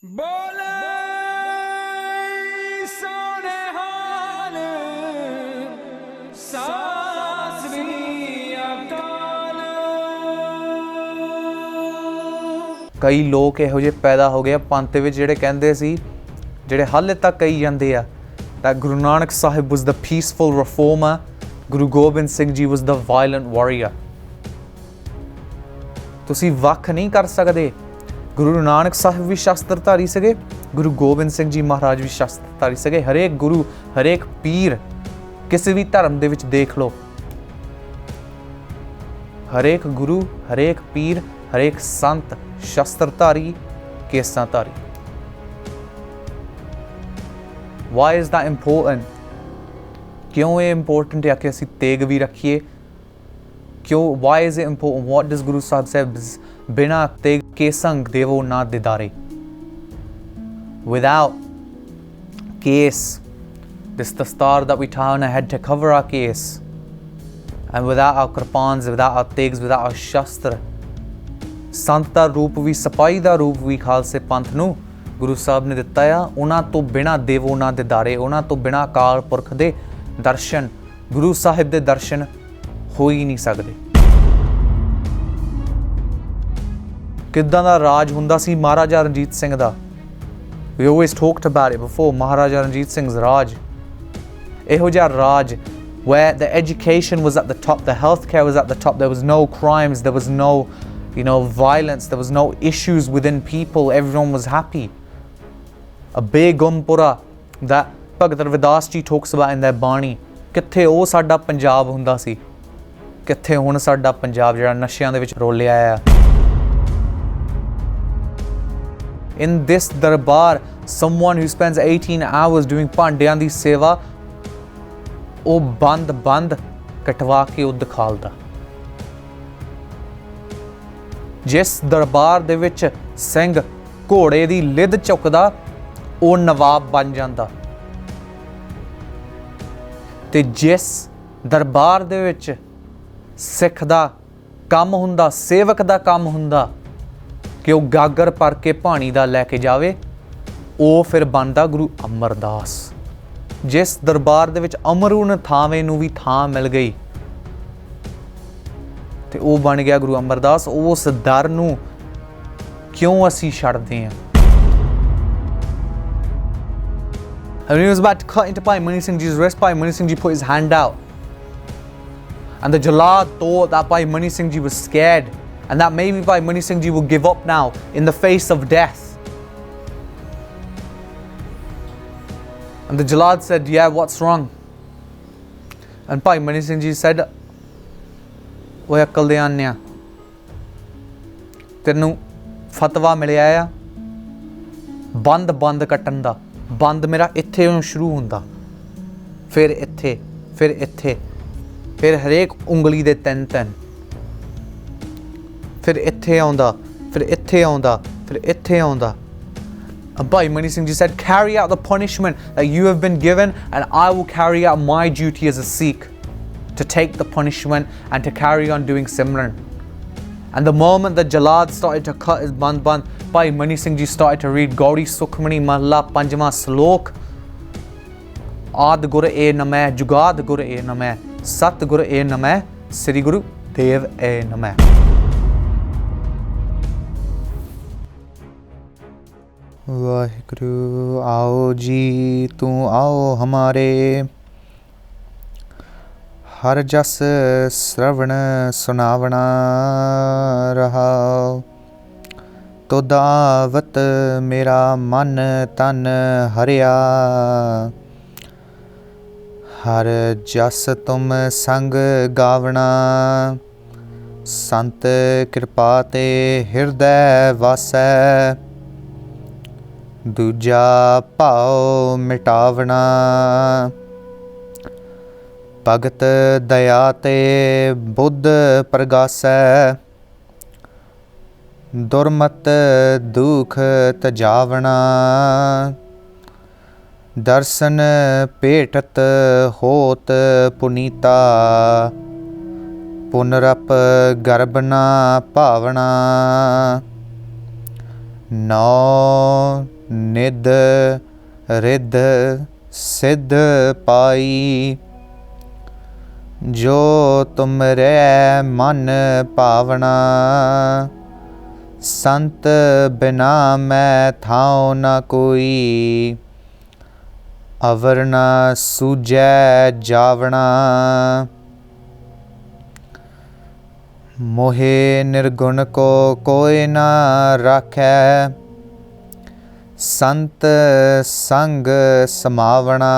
बोले सोने हाल सत श्री अकाल। कई लोग इहो ਜਿਹੇ पैदा हो गए पंथ ਦੇ ਵਿੱਚ ਜਿਹੜੇ ਕਹਿੰਦੇ ਸੀ, ਜਿਹੜੇ ਹਾਲੇ ਤੱਕ ਕਹੀ ਜਾਂਦੇ ਆ that Guru Nanak Sahib was the peaceful reformer, Guru Gobind Singh Ji was the violent warrior। ਤੁਸੀਂ ਵੱਖ ਨਹੀਂ ਕਰ ਸਕਦੇ। ਗੁਰੂ ਨਾਨਕ ਸਾਹਿਬ ਵੀ ਸ਼ਸਤਰਧਾਰੀ ਸੀਗੇ, ਗੁਰੂ ਗੋਬਿੰਦ ਸਿੰਘ ਜੀ ਮਹਾਰਾਜ ਵੀ ਸ਼ਸਤਰਧਾਰੀ ਸੀਗੇ। ਹਰੇਕ ਗੁਰੂ, ਹਰੇਕ ਪੀਰ ਕਿਸੇ ਵੀ ਧਰਮ ਦੇ ਵਿੱਚ ਦੇਖ ਲਓ, ਹਰੇਕ ਗੁਰੂ, ਹਰੇਕ ਪੀਰ, ਹਰੇਕ ਸੰਤ ਸ਼ਸਤਰਧਾਰੀ, ਕੇਸਾਂਧਾਰੀ। Why is that important? ਕਿਉਂ ਇਹ ਇੰਪੋਰਟੈਂਟ ਹੈ ਕਿ ਅਸੀਂ ਤੇਗ ਵੀ ਰੱਖੀਏ? क्यों? Why is it important? What does Guru Sahib say? बिना तेग के संग देवो ना दिदारे। Without case, this dastar that we tie on our head to cover our case, and without our krpans, without our tegs, without our shastra, ਸੰਤ ਦਾ ਰੂਪ ਵੀ, ਸਿਪਾਹੀ ਦਾ ਰੂਪ ਵੀ ਖਾਲਸੇ ਪੰਥ ਨੂੰ ਗੁਰੂ ਸਾਹਿਬ ਨੇ ਦਿੱਤਾ ਆ। ਉਹਨਾਂ ਤੋਂ ਬਿਨਾਂ ਦੇਵੋ ਨਾ ਦਿਦਾਰੇ, ਉਹਨਾਂ ਤੋਂ ਬਿਨਾਂ ਅਕਾਲ ਪੁਰਖ ਦੇ ਦਰਸ਼ਨ, ਗੁਰੂ ਸਾਹਿਬ ਦੇ ਦਰਸ਼ਨ ਹੋ ਹੀ ਨਹੀਂ ਸਕਦੇ। ਕਿੱਦਾਂ ਦਾ ਰਾਜ ਹੁੰਦਾ ਸੀ ਮਹਾਰਾਜਾ ਰਣਜੀਤ ਸਿੰਘ ਦਾ। We always talked about it before, Maharaja Ranjit Singh ਰਾਜ, ਇਹੋ ਜਿਹਾ ਰਾਜ where the education was at the top, the healthcare was at the top, there was no crimes, there was no violence, there was no issues within people, everyone was happy। A Begumpura that Bhagat Ravidas ji talks about in their Bani, ਕਿੱਥੇ ਉਹ ਸਾਡਾ ਪੰਜਾਬ ਹੁੰਦਾ ਸੀ, ਕਿੱਥੇ ਹੁਣ ਸਾਡਾ ਪੰਜਾਬ ਜਿਹੜਾ ਨਸ਼ਿਆਂ ਦੇ ਵਿੱਚ ਰੋਲਿਆ ਆ। In this Darbar, someone who spends 18 hours doing ਭਾਂਡਿਆਂ ਦੀ ਸੇਵਾ, ਉਹ ਬੰਦ ਕਟਵਾ ਕੇ ਉਹ ਦਿਖਾਲਦਾ। ਜਿਸ ਦਰਬਾਰ ਦੇ ਵਿੱਚ ਸਿੰਘ ਘੋੜੇ ਦੀ ਲਿੱਦ ਚੁੱਕਦਾ, ਉਹ ਨਵਾਬ ਬਣ ਜਾਂਦਾ। ਤੇ ਜਿਸ ਦਰਬਾਰ ਦੇ ਵਿੱਚ ਸਿੱਖ ਦਾ ਕੰਮ ਹੁੰਦਾ, ਸੇਵਕ ਦਾ ਕੰਮ ਹੁੰਦਾ ਕਿ ਉਹ ਗਾਗਰ ਭਰ ਕੇ ਪਾਣੀ ਦਾ ਲੈ ਕੇ ਜਾਵੇ, ਉਹ ਫਿਰ ਬਣਦਾ ਗੁਰੂ ਅਮਰਦਾਸ। ਜਿਸ ਦਰਬਾਰ ਦੇ ਵਿੱਚ ਅਮਰੂ ਥਾਵੇਂ ਨੂੰ ਵੀ ਥਾਂ ਮਿਲ ਗਈ ਤੇ ਉਹ ਬਣ ਗਿਆ ਗੁਰੂ ਅਮਰਦਾਸ। ਉਸ ਦਰ ਨੂੰ ਕਿਉਂ ਅਸੀਂ ਛੱਡਦੇ ਹਾਂ? And when he was about to cut into Bhai Mani Singh Ji's wrist, Bhai Mani Singh Ji put his hand out. And the Jalad thought that Bhai Mani Singh Ji was scared and that maybe Bhai Mani Singh Ji would give up now in the face of death. And the Jalad said, yeah, what's wrong? And Bhai Mani Singh Ji said, ਓਏ ਅਕਲ ਦੇ ਆਨਿਆ, ਤੈਨੂੰ ਫਤਵਾ ਮਿਲਿਆ ਆ ਬੰਦ ਕੱਟਣ ਦਾ। ਬੰਦ ਮੇਰਾ ਇੱਥੇ ਨੂੰ ਸ਼ੁਰੂ ਹੁੰਦਾ, ਫਿਰ ਇੱਥੇ, ਫਿਰ ਇੱਥੇ, ਫਿਰ ਹਰੇਕ ਉਂਗਲੀ ਦੇ ਤਿੰਨ, ਫਿਰ ਇੱਥੇ ਆਉਂਦਾ, ਫਿਰ ਇੱਥੇ ਆਉਂਦਾ, ਫਿਰ ਇੱਥੇ ਆਉਂਦਾ। Bhai Mani Singh Ji said, carry out the punishment that you have been given and I will carry out my duty as a Sikh to take the punishment and to carry on doing Simran. And the moment the Jalad started to cut his band, Bhai Mani Singh Ji started to read Gauri Sukhmani Mahla Panjama Slok, Ad Gur E Namah, Jugad Gur E Namah, Sat Gur E Namah, Sri Guru Dev E Namah। Waheguru आओ जी तू आओ हमारे, हर जस श्रवण सुनावना रहाओ। तो दावत मेरा मन तन हरिया, हर जस तुम संग गावना। संत कृपा ते हृदय वासै, दूजा भाव मिटावना। भगत दया ते बुद्ध प्रगासै, दुर्मत दुख तजावना। दर्शन भेटत होत पुनीता, पुनरप गर्भ ना भावना। नौ निध रिध सिद्ध पाई। जो तुमरे मन भावना संत बिना मैं थाओ न कोई। अवर न सूझै जावना मोहे निर्गुण को कोई न राखै। संत संग समावना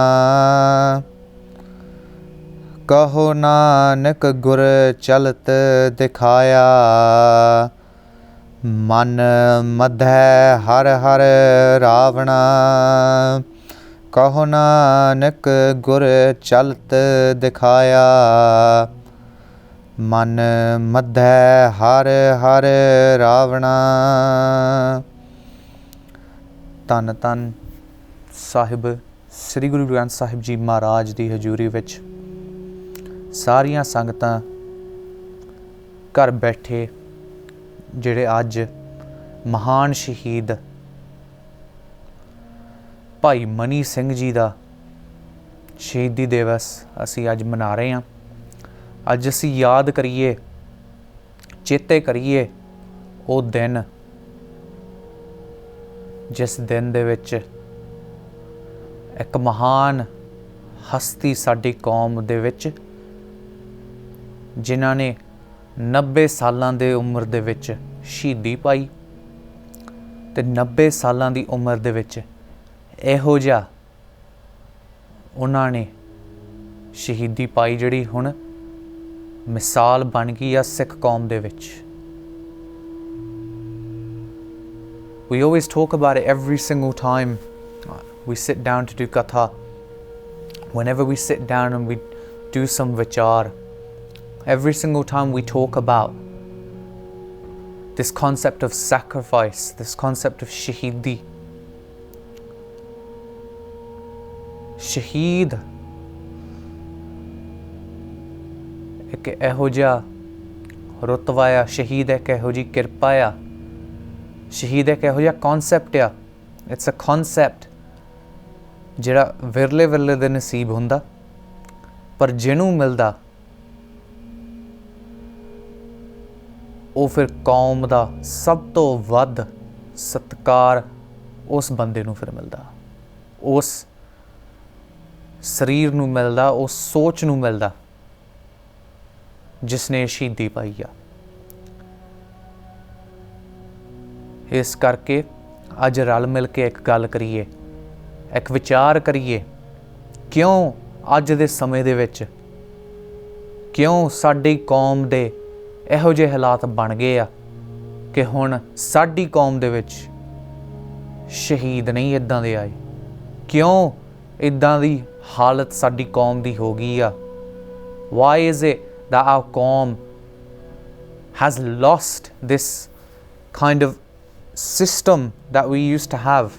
कहो नानक गुर चलत दिखाया। मन मधै हर हर रावणा कहो नानक गुर चलत दिखाया। मन मधै हर हर रावणा। धन धन ਸਾਹਿਬ ਸ੍ਰੀ ਗੁਰੂ ਗ੍ਰੰਥ ਸਾਹਿਬ ਜੀ ਮਹਾਰਾਜ ਦੀ ਹਜ਼ੂਰੀ ਵਿੱਚ ਸਾਰੀਆਂ ਸੰਗਤਾਂ ਘਰ ਬੈਠੇ ਜਿਹੜੇ ਅੱਜ ਮਹਾਨ ਸ਼ਹੀਦ ਭਾਈ ਮਨੀ ਸਿੰਘ ਜੀ ਦਾ ਸ਼ਹੀਦੀ ਦਿਵਸ ਅਸੀਂ ਅੱਜ ਮਨਾ ਰਹੇ ਹਾਂ। ਅੱਜ ਅਸੀਂ ਯਾਦ ਕਰੀਏ, ਚੇਤੇ ਕਰੀਏ ਉਹ ਦਿਨ ਜਿਸ ਦਿਨ ਦੇ ਵਿੱਚ ਇੱਕ ਮਹਾਨ ਹਸਤੀ ਸਾਡੀ ਕੌਮ ਦੇ ਵਿੱਚ ਜਿਨ੍ਹਾਂ ਨੇ 90 ਸਾਲਾਂ ਦੇ ਉਮਰ ਦੇ ਵਿੱਚ ਸ਼ਹੀਦੀ ਪਾਈ ਤੇ 90 ਸਾਲਾਂ ਦੀ ਉਮਰ ਦੇ ਵਿੱਚ ਇਹੋ ਜਿਹਾ ਉਹਨਾਂ ਨੇ ਸ਼ਹੀਦੀ ਪਾਈ ਜਿਹੜੀ ਹੁਣ ਮਿਸਾਲ ਬਣ ਗਈ ਆ ਸਿੱਖ ਕੌਮ ਦੇ ਵਿੱਚ। We always talk about it every single time we sit down to do katha. Whenever we sit down and we do some vichar, every single time we talk about this concept of sacrifice, this concept of shaheedi. Shaheed एक ਇਹੋ ਜਿਹਾ ਰੁਤਬਾ ਆ, ਸ਼ਹੀਦ ਇੱਕ ਇਹੋ ਜਿਹੀ ਕਿਰਪਾ ਆ, ਸ਼ਹੀਦ ਇੱਕ ਇਹੋ ਜਿਹਾ ਕੌਨਸੈਪਟ ਆ। ਇਟਸ ਅ ਕੌਨਸੈਪਟ ਜਿਹੜਾ ਵਿਰਲੇ ਵਿਰਲੇ ਦੇ ਨਸੀਬ ਹੁੰਦਾ, ਪਰ ਜਿਹਨੂੰ ਮਿਲਦਾ ਉਹ ਫਿਰ ਕੌਮ ਦਾ ਸਭ ਤੋਂ ਵੱਧ ਸਤਿਕਾਰ ਉਸ ਬੰਦੇ ਨੂੰ ਫਿਰ ਮਿਲਦਾ, ਉਸ ਸਰੀਰ ਨੂੰ ਮਿਲਦਾ, ਉਸ ਸੋਚ ਨੂੰ ਮਿਲਦਾ ਜਿਸਨੇ ਸ਼ਹੀਦੀ ਪਾਈ ਆ। ਇਸ ਕਰਕੇ ਅੱਜ ਰਲ ਮਿਲ ਕੇ ਇੱਕ ਗੱਲ ਕਰੀਏ, ਇੱਕ ਵਿਚਾਰ ਕਰੀਏ, ਕਿਉਂ ਅੱਜ ਦੇ ਸਮੇਂ ਦੇ ਵਿੱਚ ਕਿਉਂ ਸਾਡੀ ਕੌਮ ਦੇ ਇਹੋ ਜਿਹੇ ਹਾਲਾਤ ਬਣ ਗਏ ਆ ਕਿ ਹੁਣ ਸਾਡੀ ਕੌਮ ਦੇ ਵਿੱਚ ਸ਼ਹੀਦ ਨਹੀਂ ਇੱਦਾਂ ਦੇ ਆਏ, ਕਿਉਂ ਇੱਦਾਂ ਦੀ ਹਾਲਤ ਸਾਡੀ ਕੌਮ ਦੀ ਹੋ ਗਈ ਆ। Why is it that our qawm has lost this kind of system that we used to have?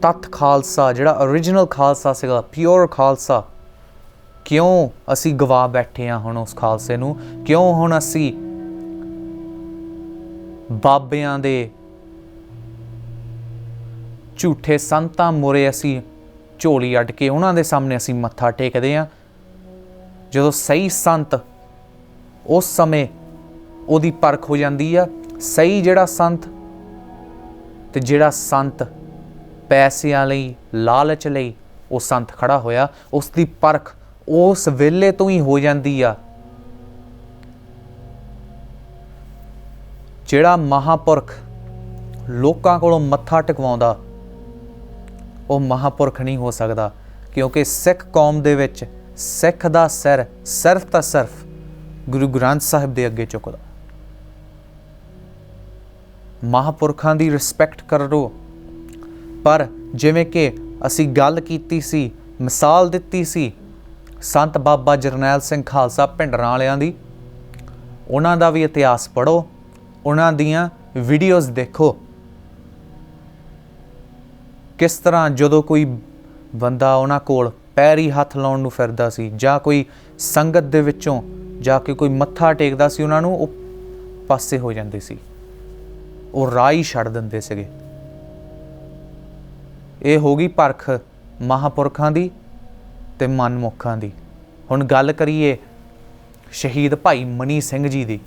ਤਤ ਖਾਲਸਾ ਜਿਹੜਾ original ਖਾਲਸਾ ਸੀਗਾ, pure ਖਾਲਸਾ, ਕਿਉਂ ਅਸੀਂ ਗਵਾ ਬੈਠੇ ਹਾਂ ਹੁਣ ਉਸ ਖਾਲਸੇ ਨੂੰ? ਕਿਉਂ ਹੁਣ ਅਸੀਂ ਬਾਬਿਆਂ ਦੇ ਝੂਠੇ ਸੰਤਾਂ ਮੂਹਰੇ ਅਸੀਂ ਝੋਲੀ ਅੱਡ ਕੇ ਉਹਨਾਂ ਦੇ ਸਾਹਮਣੇ ਅਸੀਂ ਮੱਥਾ ਟੇਕਦੇ ਹਾਂ, ਜਦੋਂ ਸਹੀ ਸੰਤ ਉਸ ਸਮੇਂ ਉਹਦੀ ਪਰਖ ਹੋ ਜਾਂਦੀ ਆ। ਸਹੀ ਜਿਹੜਾ ਸੰਤ ਤੇ ਜਿਹੜਾ ਸੰਤ ਪੈਸਿਆਂ ਲਈ, ਲਾਲਚ ਲਈ ਉਹ ਸੰਤ ਖੜਾ ਹੋਇਆ, ਉਸ ਦੀ ਪਰਖ ਉਸ ਵੇਲੇ ਤੋਂ ਹੀ ਹੋ ਜਾਂਦੀ ਆ। ਜਿਹੜਾ ਮਹਾਂਪੁਰਖ ਲੋਕਾਂ ਕੋਲੋਂ ਮੱਥਾ ਟਿਕਵਾਉਂਦਾ ਉਹ ਮਹਾਂਪੁਰਖ ਨਹੀਂ ਹੋ ਸਕਦਾ, ਕਿਉਂਕਿ ਸਿੱਖ ਕੌਮ ਦੇ ਵਿੱਚ ਸਿੱਖ ਦਾ ਸਿਰ ਸਿਰਫ ਤਾਂ ਸਿਰਫ ਗੁਰੂ ਗ੍ਰੰਥ ਸਾਹਿਬ ਦੇ ਅੱਗੇ ਝੁਕਦਾ। ਮਹਾਂਪੁਰਖਾਂ ਦੀ ਰਿਸਪੈਕਟ ਕਰੋ, ਪਰ ਜਿਵੇਂ ਕਿ ਅਸੀਂ ਗੱਲ ਕੀਤੀ ਸੀ, ਮਿਸਾਲ ਦਿੱਤੀ ਸੀ ਸੰਤ ਬਾਬਾ ਜਰਨੈਲ ਸਿੰਘ ਖਾਲਸਾ ਭਿੰਡਰਾਂ ਵਾਲਿਆਂ ਦੀ, ਉਹਨਾਂ ਦਾ ਵੀ ਇਤਿਹਾਸ ਪੜ੍ਹੋ, ਉਹਨਾਂ ਦੀਆਂ ਵੀਡੀਓਜ਼ ਦੇਖੋ। ਕਿਸ ਤਰ੍ਹਾਂ ਜਦੋਂ ਕੋਈ ਬੰਦਾ ਉਹਨਾਂ ਕੋਲ ਪੈਰੀ ਹੱਥ ਲਾਉਣ ਨੂੰ ਫਿਰਦਾ ਸੀ ਜਾਂ ਕੋਈ ਸੰਗਤ ਦੇ ਵਿੱਚੋਂ ਜਾ ਕੇ ਕੋਈ ਮੱਥਾ ਟੇਕਦਾ ਸੀ, ਉਹਨਾਂ ਨੂੰ ਉਹ ਪਾਸੇ ਹੋ ਜਾਂਦੇ ਸੀ, ਉਹ ਰਾਹ ਹੀ ਛੱਡ ਦਿੰਦੇ ਸੀਗੇ। ਇਹ ਹੋ ਗਈ ਪਰਖ ਮਹਾਂਪੁਰਖਾਂ ਦੀ ਤੇ ਮਨਮੁੱਖਾਂ ਦੀ। ਹੁਣ ਗੱਲ ਕਰੀਏ ਸ਼ਹੀਦ ਭਾਈ ਮਨੀ ਸਿੰਘ ਜੀ ਦੀ।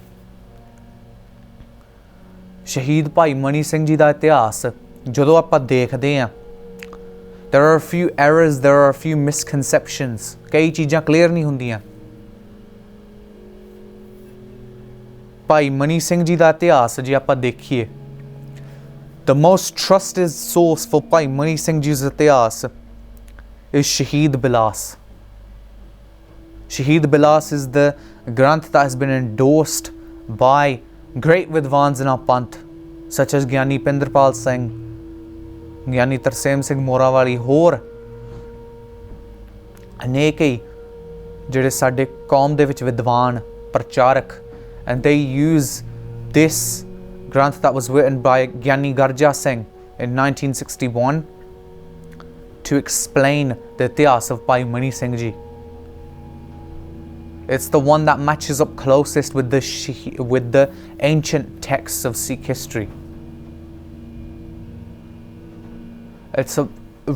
ਸ਼ਹੀਦ ਭਾਈ ਮਨੀ ਸਿੰਘ ਜੀ ਦਾ ਇਤਿਹਾਸ ਜਦੋਂ ਆਪਾਂ ਦੇਖਦੇ ਹਾਂ, there are a few errors, there are a few misconceptions, ਕਈ ਚੀਜ਼ਾਂ ਕਲੀਅਰ ਨਹੀਂ ਹੁੰਦੀਆਂ। ਭਾਈ ਮਨੀ ਸਿੰਘ ਜੀ ਦਾ ਇਤਿਹਾਸ ਜੇ ਆਪਾਂ ਦੇਖੀਏ, the most trusted source for ਭਾਈ ਮਨੀ ਸਿੰਘ ਜੀ ਦਾ ਇਤਿਹਾਸ is Shaheed Bilas. Shaheed Bilas is the granth that has been endorsed by great Vidwans in our Panth, such as Gyani Pinderpal Singh, Gyani Tarsem Singh Morawali, ਹੋਰ ਅਨੇਕ ਹੀ ਜਿਹੜੇ ਸਾਡੇ ਕੌਮ ਦੇ ਵਿੱਚ ਵਿਦਵਾਨ ਪ੍ਰਚਾਰਕ, and they use this granth that was written by Gyani Garja Singh in 1961 to explain the ityas of Bhai Mani Singh Ji. It's the one that matches up closest with the ancient texts of Sikh history. It's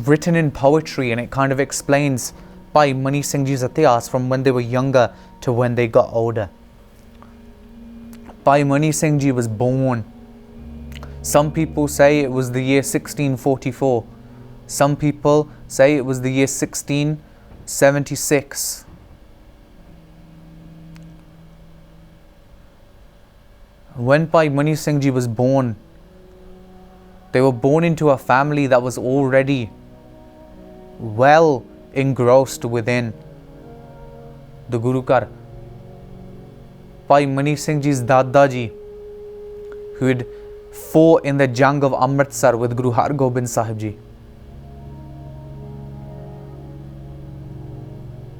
written in poetry, and it kind of explains Bhai Mani Singh Ji's ityas from when they were younger to when they got older. Bhai Mani Singh Ji was born. Some people say it was the year 1644. Some people say it was the year 1676. When Bhai Mani Singh Ji was born, they were born into a family that was already well engrossed within the Guru Kar. Bhai Mani Singh Ji's Dada Ji, who had fought in the Jang of Amritsar with Guru Hargobind Sahib Ji.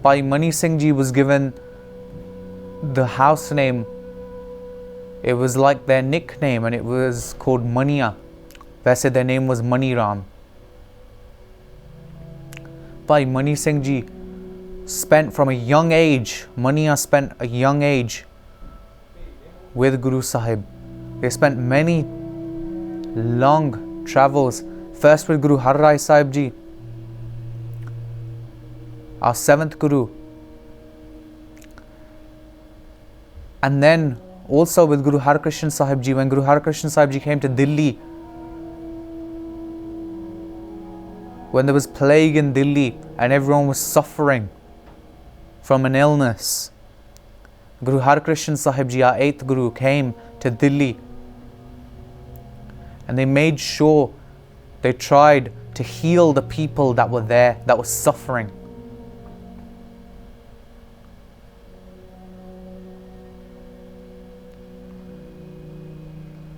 Bhai Mani Singh Ji was given the house name. It was like their nickname, and it was called Maniya. Vaise their name was Mani Ram. Bhai Mani Singh Ji spent from a young age, Maniya spent a young age with Guru Sahib. They spent many long travels, first with Guru Har Rai Sahib Ji, our 7th Guru, and then also with Guru Har Krishan Sahib Ji. When Guru Har Krishan Sahib Ji came to Delhi, when there was plague in Delhi and everyone was suffering from an illness, Guru Har Krishan Sahib Ji, our 8th Guru, came to Delhi, and they made sure they tried to heal the people that were there, that were suffering.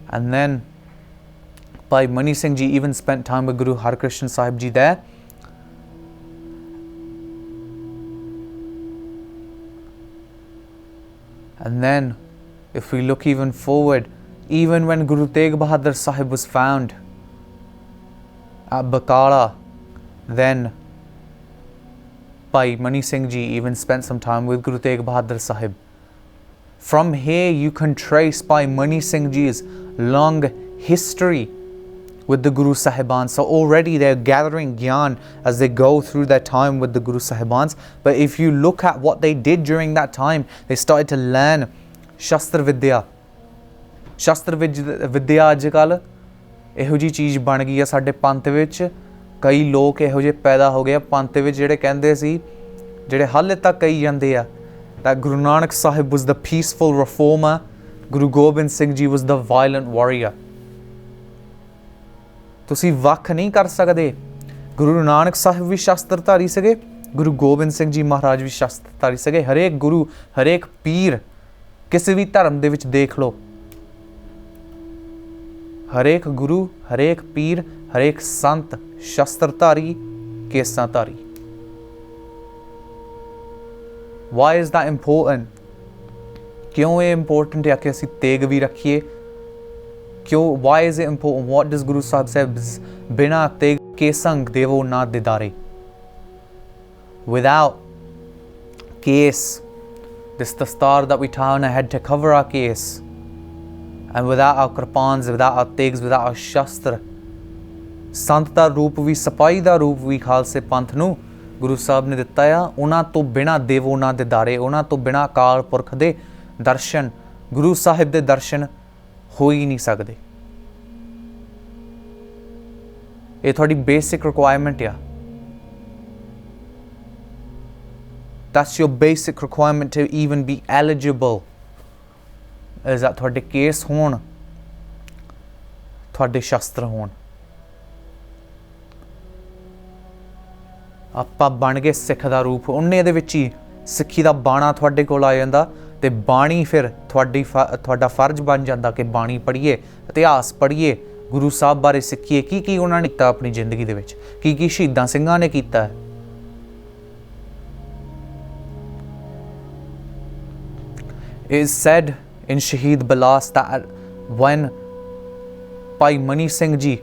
And then Bhai Mani Singh Ji even spent time with Guru Har Krishan Sahib Ji there. And then, if we look even forward, even when Guru Tegh Bahadur Sahib was found at Bakala, then Bhai Mani Singh Ji even spent some time with Guru Tegh Bahadur Sahib. From here you can trace Bhai Mani Singh Ji's long history with the Guru Sahibans. So already they're gathering gyan as they go through their time with the Guru Sahibans. But if you look at what they did during that time, they started to learn Shastra Vidya. Shastra Vidya ਅੱਜਕੱਲ ਇਹੋ ਜੀ ਚੀਜ਼ ਬਣ ਗਈ ਆ ਸਾਡੇ ਪੰਥ ਵਿੱਚ। ਕਈ ਲੋਕ ਇਹੋ ਜਿਹੇ ਪੈਦਾ ਹੋ ਗਏ ਆ ਪੰਥ ਵਿੱਚ ਜਿਹੜੇ ਕਹਿੰਦੇ ਸੀ, ਜਿਹੜੇ ਹਾਲੇ ਤੱਕ ਕਹੀ ਜਾਂਦੇ ਆ that Guru Nanak Sahib was the peaceful reformer, Guru Gobind Singh Ji was the violent warrior. ਤੁਸੀਂ ਵੱਖ ਨਹੀਂ ਕਰ ਸਕਦੇ। ਗੁਰੂ ਨਾਨਕ ਸਾਹਿਬ ਵੀ ਸ਼ਸਤਰਧਾਰੀ ਸੀਗੇ, ਗੁਰੂ ਗੋਬਿੰਦ ਸਿੰਘ ਜੀ ਮਹਾਰਾਜ ਵੀ ਸ਼ਸਤਰਧਾਰੀ ਸੀਗੇ। ਹਰੇਕ ਗੁਰੂ, ਹਰੇਕ ਪੀਰ ਕਿਸੇ ਵੀ ਧਰਮ ਦੇ ਵਿੱਚ ਦੇਖ ਲਓ, ਹਰੇਕ ਗੁਰੂ, ਹਰੇਕ ਪੀਰ, ਹਰੇਕ ਸੰਤ ਸ਼ਸਤਰਧਾਰੀ, ਕੇਸਾਧਾਰੀ। Why is that important? ਕਿਉਂ ਇਹ important ਹੈ ਕਿ ਅਸੀਂ ਤੇਗ ਵੀ ਰੱਖੀਏ? ਕਿਉਂ? Why is it important? What does Guru Sahib say? ਬਿਨਾ ਤੇਗ ਕੇ ਸੰਗ ਦੇਵੋ ਨਾ ਦਿਦਾਰੇ. Without case, this dastar that we tie on our head to cover our case, and without our kripans, without our tegs, without our shastra, ਸੰਤ ਦਾ ਰੂਪ ਵੀ, ਸਿਪਾਹੀ ਦਾ ਰੂਪ ਵੀ ਖਾਲਸੇ ਪੰਥ ਨੂੰ ਗੁਰੂ ਸਾਹਿਬ ਨੇ ਦਿੱਤਾ ਆ। ਉਹਨਾਂ ਤੋਂ ਬਿਨਾਂ ਦੇਵੋ ਉਹਨਾਂ ਦੇ ਦਾਰੇ, ਉਹਨਾਂ ਤੋਂ ਬਿਨਾਂ ਅਕਾਲ ਪੁਰਖ ਦੇ ਦਰਸ਼ਨ, ਗੁਰੂ ਸਾਹਿਬ ਦੇ ਦਰਸ਼ਨ ਹੋ ਹੀ ਨਹੀਂ ਸਕਦੇ। ਇਹ ਤੁਹਾਡੀ ਬੇਸਿਕ ਰਿਕੁਆਇਰਮੈਂਟ ਆ। That's your basic requirement to even be eligible, is that ਤੁਹਾਡੇ ਕੇਸ ਹੋਣ, ਤੁਹਾਡੇ ਸ਼ਸਤਰ ਹੋਣ। ਆਪਾਂ ਬਣ ਗਏ ਸਿੱਖ ਦਾ ਰੂਪ, ਉਹਨੇ ਦੇ ਵਿੱਚ ਹੀ ਸਿੱਖੀ ਦਾ ਬਾਣਾ ਤੁਹਾਡੇ ਕੋਲ ਆ ਜਾਂਦਾ ਤੇ ਬਾਣੀ ਫਿਰ ਤੁਹਾਡਾ ਫਰਜ਼ ਬਣ ਜਾਂਦਾ ਕਿ ਬਾਣੀ ਪੜ੍ਹੀਏ, ਇਤਿਹਾਸ ਪੜ੍ਹੀਏ, ਗੁਰੂ ਸਾਹਿਬ ਬਾਰੇ ਸਿੱਖੀਏ, ਕੀ ਉਹਨਾਂ ਨੇ ਕੀਤਾ ਆਪਣੀ ਜ਼ਿੰਦਗੀ ਦੇ ਵਿੱਚ, ਕੀ ਸ਼ਹੀਦਾਂ ਸਿੰਘਾਂ ਨੇ ਕੀਤਾ ਹੈ। It is said in Shaheed Bilas that when Bhai Mani Singh ji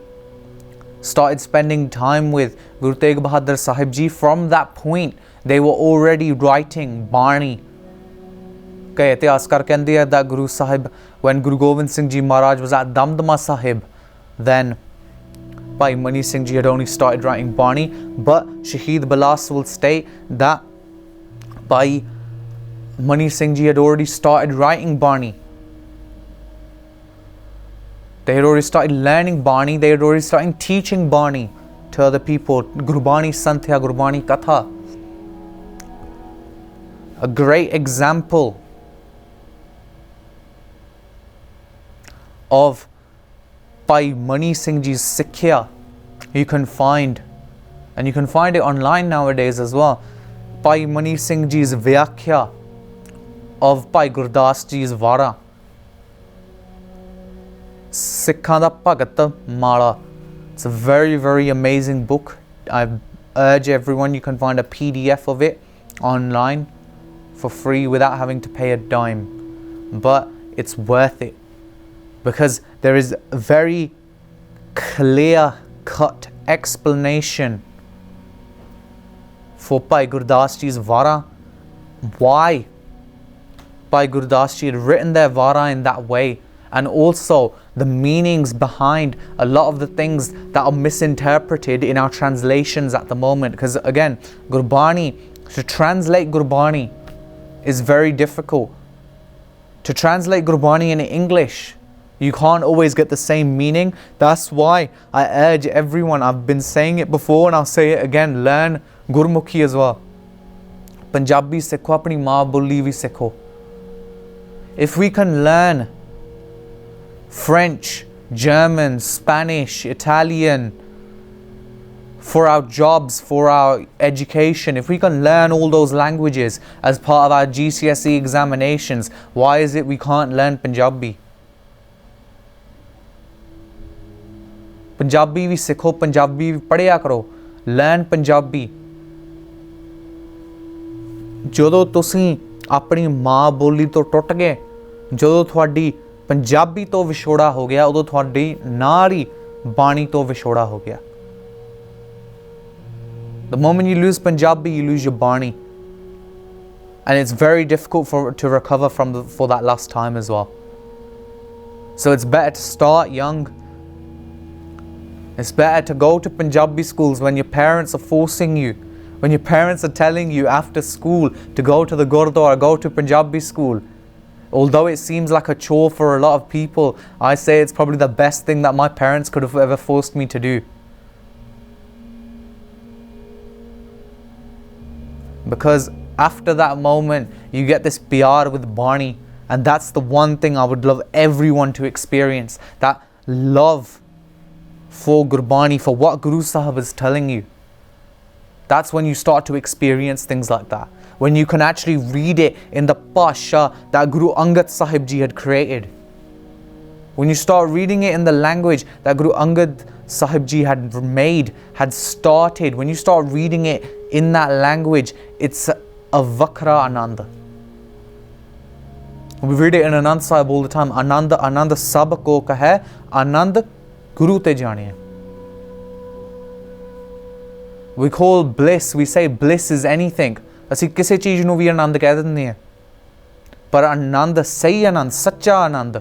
started spending time with Guru Tegh Bahadur Sahib ji, from that point they were already writing Bani. कई इतिहासकार कहते हैं that Guru Sahib, when Guru Gobind Singh ji Maharaj was at Damdama Sahib, then Bhai Mani Singh ji had only started writing Bani. But Shaheed Bilas will state that Bhai Mani Singh ji had already started writing Bani. They had already started learning Bani. They had already started teaching Bani to other people. Gurbani Santhya, Gurbani Katha. A great example of Bhai Mani Singh ji's Sikhya you can find, and you can find it online nowadays as well. Bhai Mani Singh ji's Vyakhya of Bhai Gurdas ji's Vara. Sikhan da Bhagat Mala. It's a very, very amazing book. I urge everyone, you can find a PDF of it online for free without having to pay a dime. But it's worth it because there is a very clear cut explanation for Bhai Gurdas ji's Vara. Why Bhai Gurdas ji had written their Vara in that way, and also the meanings behind a lot of the things that are misinterpreted in our translations at the moment. Because again, Gurbani, to translate Gurbani is very difficult. To translate Gurbani in English, you can't always get the same meaning. That's why I urge everyone, I've been saying it before and I'll say it again, learn Gurmukhi as well. Punjabi sikho, apni maa boli vi sikho. If we can learn French, German, Spanish, Italian for our jobs, for our education, if we can learn all those languages as part of our GCSE examinations, why is it we can't learn Punjabi? Punjabi vi sikho, Punjabi vi padhiya karo, learn Punjabi. ਜਦੋਂ ਤੁਸੀਂ ਆਪਣੀ ਮਾਂ ਬੋਲੀ ਤੋਂ ਟੁੱਟ ਗਏ, ਜਦੋਂ ਤੁਹਾਡੀ ਪੰਜਾਬੀ ਤੋਂ ਵਿਛੋੜਾ ਹੋ ਗਿਆ, ਉਦੋਂ ਤੁਹਾਡੀ ਨਾਲ ਹੀ ਬਾਣੀ ਤੋਂ ਵਿਛੋੜਾ ਹੋ ਗਿਆ। The moment you lose Punjabi, you lose your Bani, and it's very difficult to recover for that lost time as well. So it's better to start young. It's better to go to Punjabi schools when your parents are forcing you. When your parents are telling you after school to go to the Gurdwara, go to Punjabi school. Although it seems like a chore for a lot of people, I say it's probably the best thing that my parents could have ever forced me to do. Because after that moment, you get this pyar with Bani, and that's the one thing I would love everyone to experience. That love for Gurbani, for what Guru Sahib is telling you. That's when you start to experience things like that. When you can actually read it in the Pasha that Guru Angad Sahib ji had created. When you start reading it in the language that Guru Angad Sahib ji had made, had started, when you start reading it in that language, it's a Vakra Ananda. We read it in Anand Sahib all the time. Anand sab ko kahe, Anand Guru te janiye. We call bliss, we say bliss is anything. ਅਸੀਂ ਕਿਸੇ ਚੀਜ਼ ਨੂੰ ਵੀ ਆਨੰਦ ਕਹਿ ਦਿੰਦੇ ਹਾਂ, ਪਰ ਆਨੰਦ, ਸਹੀ ਆਨੰਦ, ਸੱਚਾ ਆਨੰਦ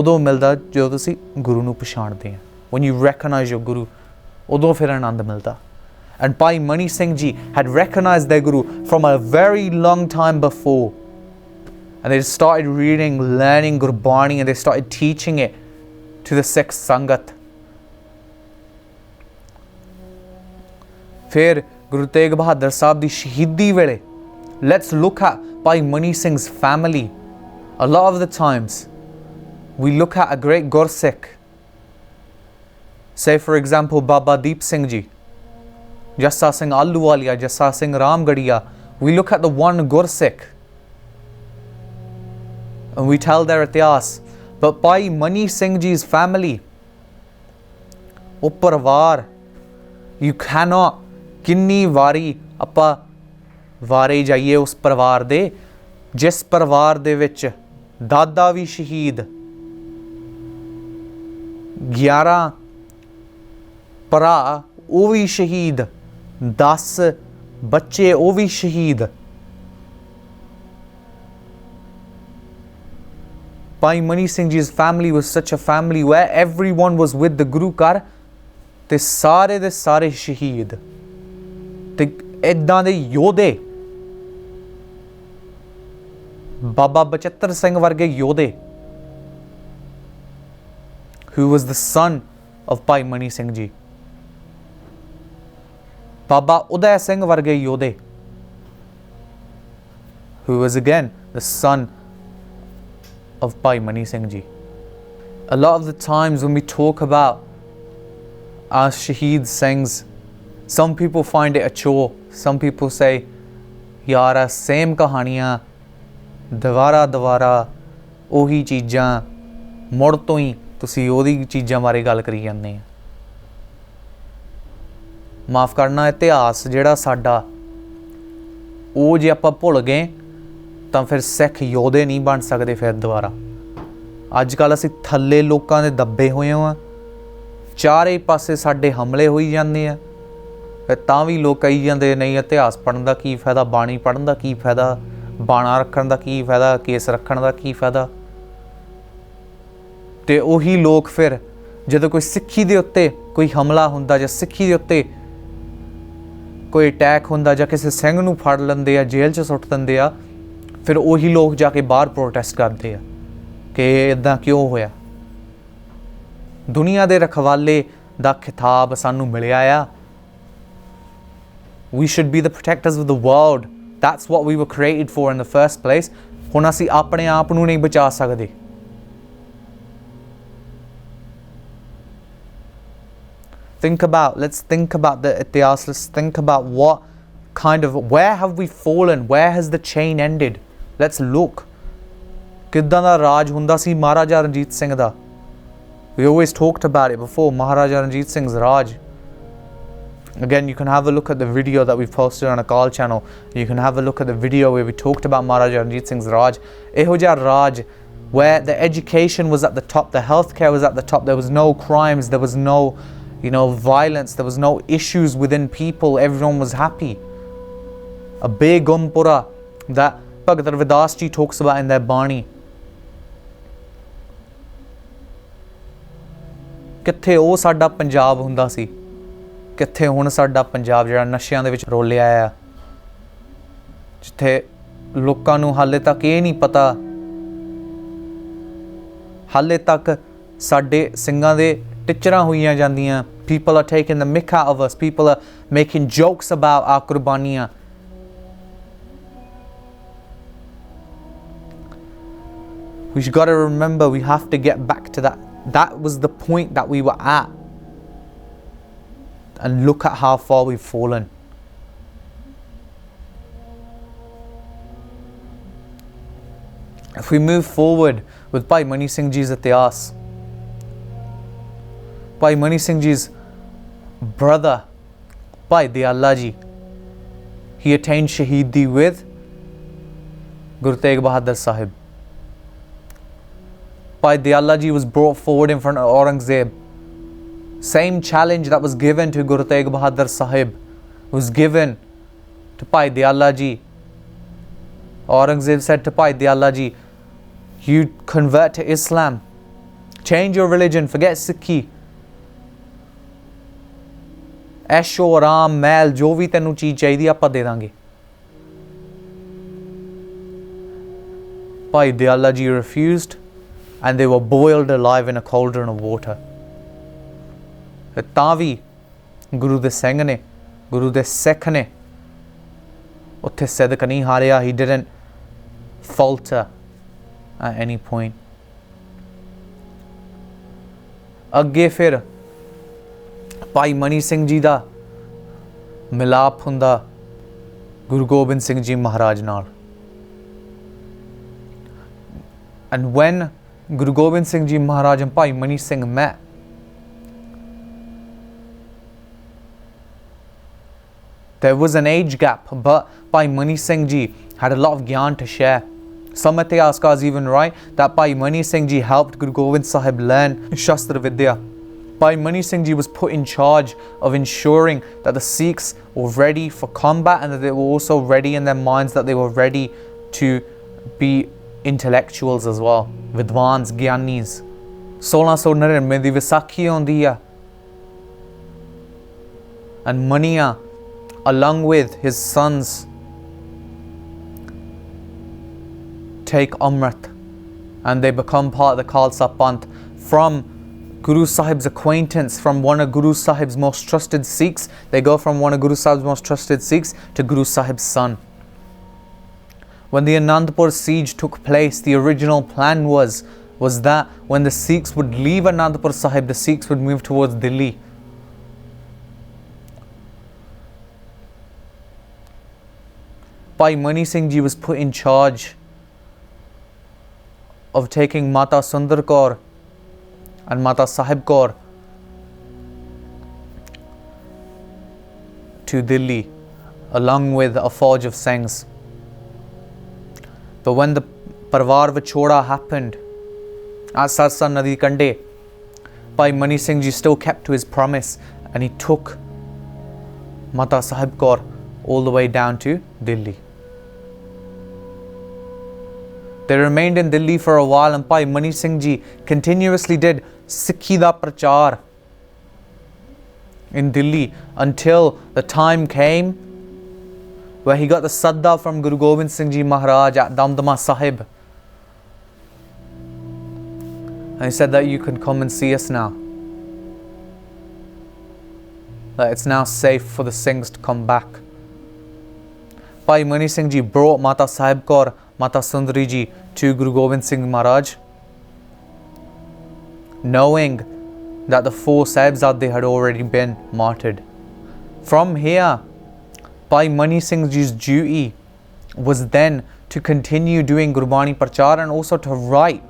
ਉਦੋਂ ਮਿਲਦਾ ਜਦੋਂ ਤੁਸੀਂ ਗੁਰੂ ਨੂੰ ਪਛਾਣਦੇ ਆ। When you recognize your Guru, उदों फिर आनंद मिलता. And Bhai Mani Singh ji had recognized their Guru from a very long time before. And they started reading, learning Gurbani, and they started teaching it to the Sikh Sangat. फिर Guru Tegh Bahadur Sahib di Shaheedi vele, let's look at Bhai Mani Singh's family. A lot of the times, we look at a great Gursikh. Say for example, Baba Deep Singh ji, Jassa Singh Ahluwalia, Jassa Singh Ramgadiya. We look at the one Gursikh and we tell their itihas. But Bhai Mani Singh ji's family, ਉਹ ਪਰਿਵਾਰ, you cannot, ਕਿੰਨੀ ਵਾਰੀ ਆਪਾਂ ਵਾਰੇ ਜਾਈਏ ਉਸ ਪਰਿਵਾਰ ਦੇ, ਜਿਸ ਪਰਿਵਾਰ ਦੇ ਵਿੱਚ ਦਾਦਾ ਵੀ ਸ਼ਹੀਦ, 11 ਭਰਾ ਉਹ ਵੀ ਸ਼ਹੀਦ, 10 ਬੱਚੇ ਉਹ ਵੀ ਸ਼ਹੀਦ. Bhai Mani Singh ji's family was such a family where everyone was with the Guru Kar, ਤੇ ਸਾਰੇ ਦੇ ਸਾਰੇ ਸ਼ਹੀਦ, ਤੇ ਇੱਦਾਂ ਦੇ ਯੋਧੇ, ਬਾਬਾ ਬਚਿੱਤਰ ਸਿੰਘ ਵਰਗੇ ਯੋਧੇ, who was the son of Bhai Mani Singh ji. Baba Uday Singh varge yodhe, who was again the son of Bhai Mani Singh ji. A lot of the times when we talk about our Shaheed Singhs, some people find it a chore. Some people say, Yara, same kahaniyan, ਦੁਬਾਰਾ ਉਹੀ ਚੀਜ਼ਾਂ, ਮੁੜ ਤੋਂ ਹੀ ਤੁਸੀਂ ਉਹਦੀ ਚੀਜ਼ਾਂ ਬਾਰੇ ਗੱਲ ਕਰੀ ਜਾਂਦੇ ਆ. ਮਾਫ ਕਰਨਾ, ਇਤਿਹਾਸ ਜਿਹੜਾ ਸਾਡਾ, ਉਹ ਜੇ ਆਪਾਂ ਭੁੱਲ ਗਏ ਤਾਂ ਫਿਰ ਸਿੱਖ ਯੋਧੇ ਨਹੀਂ ਬਣ ਸਕਦੇ ਫਿਰ ਦੁਬਾਰਾ. ਅੱਜ ਕੱਲ੍ਹ ਅਸੀਂ ਥੱਲੇ ਲੋਕਾਂ ਦੇ ਦੱਬੇ ਹੋਏ ਹਾਂ, ਚਾਰੇ ਪਾਸੇ ਸਾਡੇ ਹਮਲੇ ਹੋਈ ਜਾਂਦੇ ਆ, ਫਿਰ ਤਾਂ ਵੀ ਲੋਕ ਕਹੀ ਜਾਂਦੇ ਨਹੀਂ ਇਤਿਹਾਸ ਪੜ੍ਹਨ ਦਾ ਕੀ ਫਾਇਦਾ, ਬਾਣੀ ਪੜ੍ਹਨ ਦਾ ਕੀ ਫਾਇਦਾ, ਬਾਣਾ ਰੱਖਣ ਦਾ ਕੀ ਫਾਇਦਾ, ਕੇਸ ਰੱਖਣ ਦਾ ਕੀ ਫਾਇਦਾ. ਤੇ ਉਹੀ ਲੋਕ ਫਿਰ ਜਦੋਂ ਕੋਈ ਸਿੱਖੀ ਦੇ ਉੱਤੇ ਕੋਈ ਹਮਲਾ ਹੁੰਦਾ ਜਾਂ ਸਿੱਖੀ ਦੇ ਉੱਤੇ ਕੋਈ ਅਟੈਕ ਹੁੰਦਾ ਜਾਂ ਕਿਸੇ ਸਿੰਘ ਨੂੰ ਫੜ ਲੈਂਦੇ ਆ, ਜੇਲ੍ਹ 'ਚ ਸੁੱਟ ਦਿੰਦੇ ਆ, ਫਿਰ ਉਹੀ ਲੋਕ ਜਾ ਕੇ ਬਾਹਰ ਪ੍ਰੋਟੈਸਟ ਕਰਦੇ ਆ ਕਿ ਇੱਦਾਂ ਕਿਉਂ ਹੋਇਆ. ਦੁਨੀਆ ਦੇ ਰਖਵਾਲੇ ਦਾ ਖਿਤਾਬ ਸਾਨੂੰ ਮਿਲਿਆ ਆ. We should be the protectors of the world. That's what we were created for in the first place. ਹੁਣ ਅਸੀਂ ਆਪਣੇ ਆਪ ਨੂੰ ਨਹੀਂ ਬਚਾ ਸਕਦੇ. Let's think about the itihas. Let's think about where have we fallen? Where has the chain ended? Let's look. ਕਿੱਦਾਂ ਦਾ ਰਾਜ ਹੁੰਦਾ ਸੀ ਮਹਾਰਾਜਾ ਰਣਜੀਤ ਸਿੰਘ ਦਾ. We always talked about it before, Maharaja Ranjit Singh's Raj. Again, you can have a look at the video that we posted on Akaal Channel. You can have a look at the video where we talked about Maharaja Ranjit Singh's Raj. Eho jiha Raj, where the education was at the top, the healthcare was at the top, there was no crimes, there was no, violence, there was no issues within people, everyone was happy. A Begumpura that Bhagat Ravidas ji talks about in their Bani. ਕਿੱਥੇ ਉਹ ਸਾਡਾ ਪੰਜਾਬ ਹੁੰਦਾ ਸੀ, ਕਿੱਥੇ ਹੁਣ ਸਾਡਾ ਪੰਜਾਬ ਜਿਹੜਾ ਨਸ਼ਿਆਂ ਦੇ ਵਿੱਚ ਰੋਲਿਆ ਆ, ਜਿੱਥੇ ਲੋਕਾਂ ਨੂੰ ਹਾਲੇ ਤੱਕ ਇਹ ਨਹੀਂ ਪਤਾ, ਹਾਲੇ ਤੱਕ ਸਾਡੇ ਸਿੰਘਾਂ ਦੇ ਟਿਚਰਾਂ ਹੋਈਆਂ ਜਾਂਦੀਆਂ. People are taking the mick out of us. People are making jokes about our ਕੁਰਬਾਨੀਆਂ. We've got to remember, we have to get back to that. That was the point that we were at. And look at how far we've fallen. If we move forward with Bhai Mani Singh ji's itihas, Bhai Mani Singh ji's brother, Bhai Diyala ji, he attained Shaheedi with Guru Tegh Bahadur Sahib. Bhai Diyala ji was brought forward in front of Aurangzeb. Same challenge that was given to Guru Tegh Bahadur Sahib was given to Bhai Diyala ji. Aurangzeb said to Bhai Diyala ji, you convert to Islam, change your religion, forget Sikhi. ऐशो आराम महल जो भी तैनू चीज़ चाहिए आपां दे Dange. Bhai Diyala ji refused and they were boiled alive in a cauldron of water. तां भी गुरु दे सिंह ने, गुरु दे सिख ने उत्थे सिदक नहीं हारिया. He didn't falter at any point. अगे फिर भाई मनी सिंह जी दा मिलाप हुंदा गुरु गोबिंद सिंह जी महाराज नाल. And when Guru Gobind Singh Ji Maharaj and Bhai Mani Singh met, there was an age gap, but Bhai Mani Singh Ji had a lot of gyan to share. Some Itihaskas even write that Bhai Mani Singh Ji helped Guru Gobind Sahib learn Shastra Vidya. Bhai Mani Singh Ji was put in charge of ensuring that the Sikhs were ready for combat and that they were also ready in their minds, that they were ready to be intellectuals as well, Vidwans, Gyanis. 1699 ਦੀ ਵਿਸਾਖੀ ਆਉਂਦੀ ਆ and Maniya along with his sons take Amrit and they become part of the Khalsa Panth. From Guru Sahib's acquaintance, from one of Guru Sahib's most trusted Sikhs, they go from one of Guru Sahib's most trusted Sikhs to Guru Sahib's son. When the Anandpur siege took place, the original plan was that when the Sikhs would leave Anandpur Sahib, the Sikhs would move towards Delhi. Bhai Mani Singh Ji was put in charge of taking Mata Sundar Kaur and Mata Sahib Kaur to Delhi along with a forge of Singhs. But when the Parvar Vichoda happened at Sarsa Nadi Kande, Bhai Mani Singh Ji still kept to his promise and he took Mata Sahib Kaur all the way down to Delhi. They remained in Delhi for a while and Bhai Mani Singh Ji continuously did Sikhi da Prachar in Delhi until the time came where he got the Sadda from Guru Gobind Singh Ji Maharaj at Damdama Sahib. And he said that you can come and see us now. That it's now safe for the Singhs to come back. Bhai Mani Singh Ji brought Mata Sahib Kaur, Mata Sundari Ji to Guru Gobind Singh Maharaj, knowing that the 4 Sahibzade had already been martyred. From here, Bhai Mani Singh Ji's duty was then to continue doing Gurbani Prachar and also to write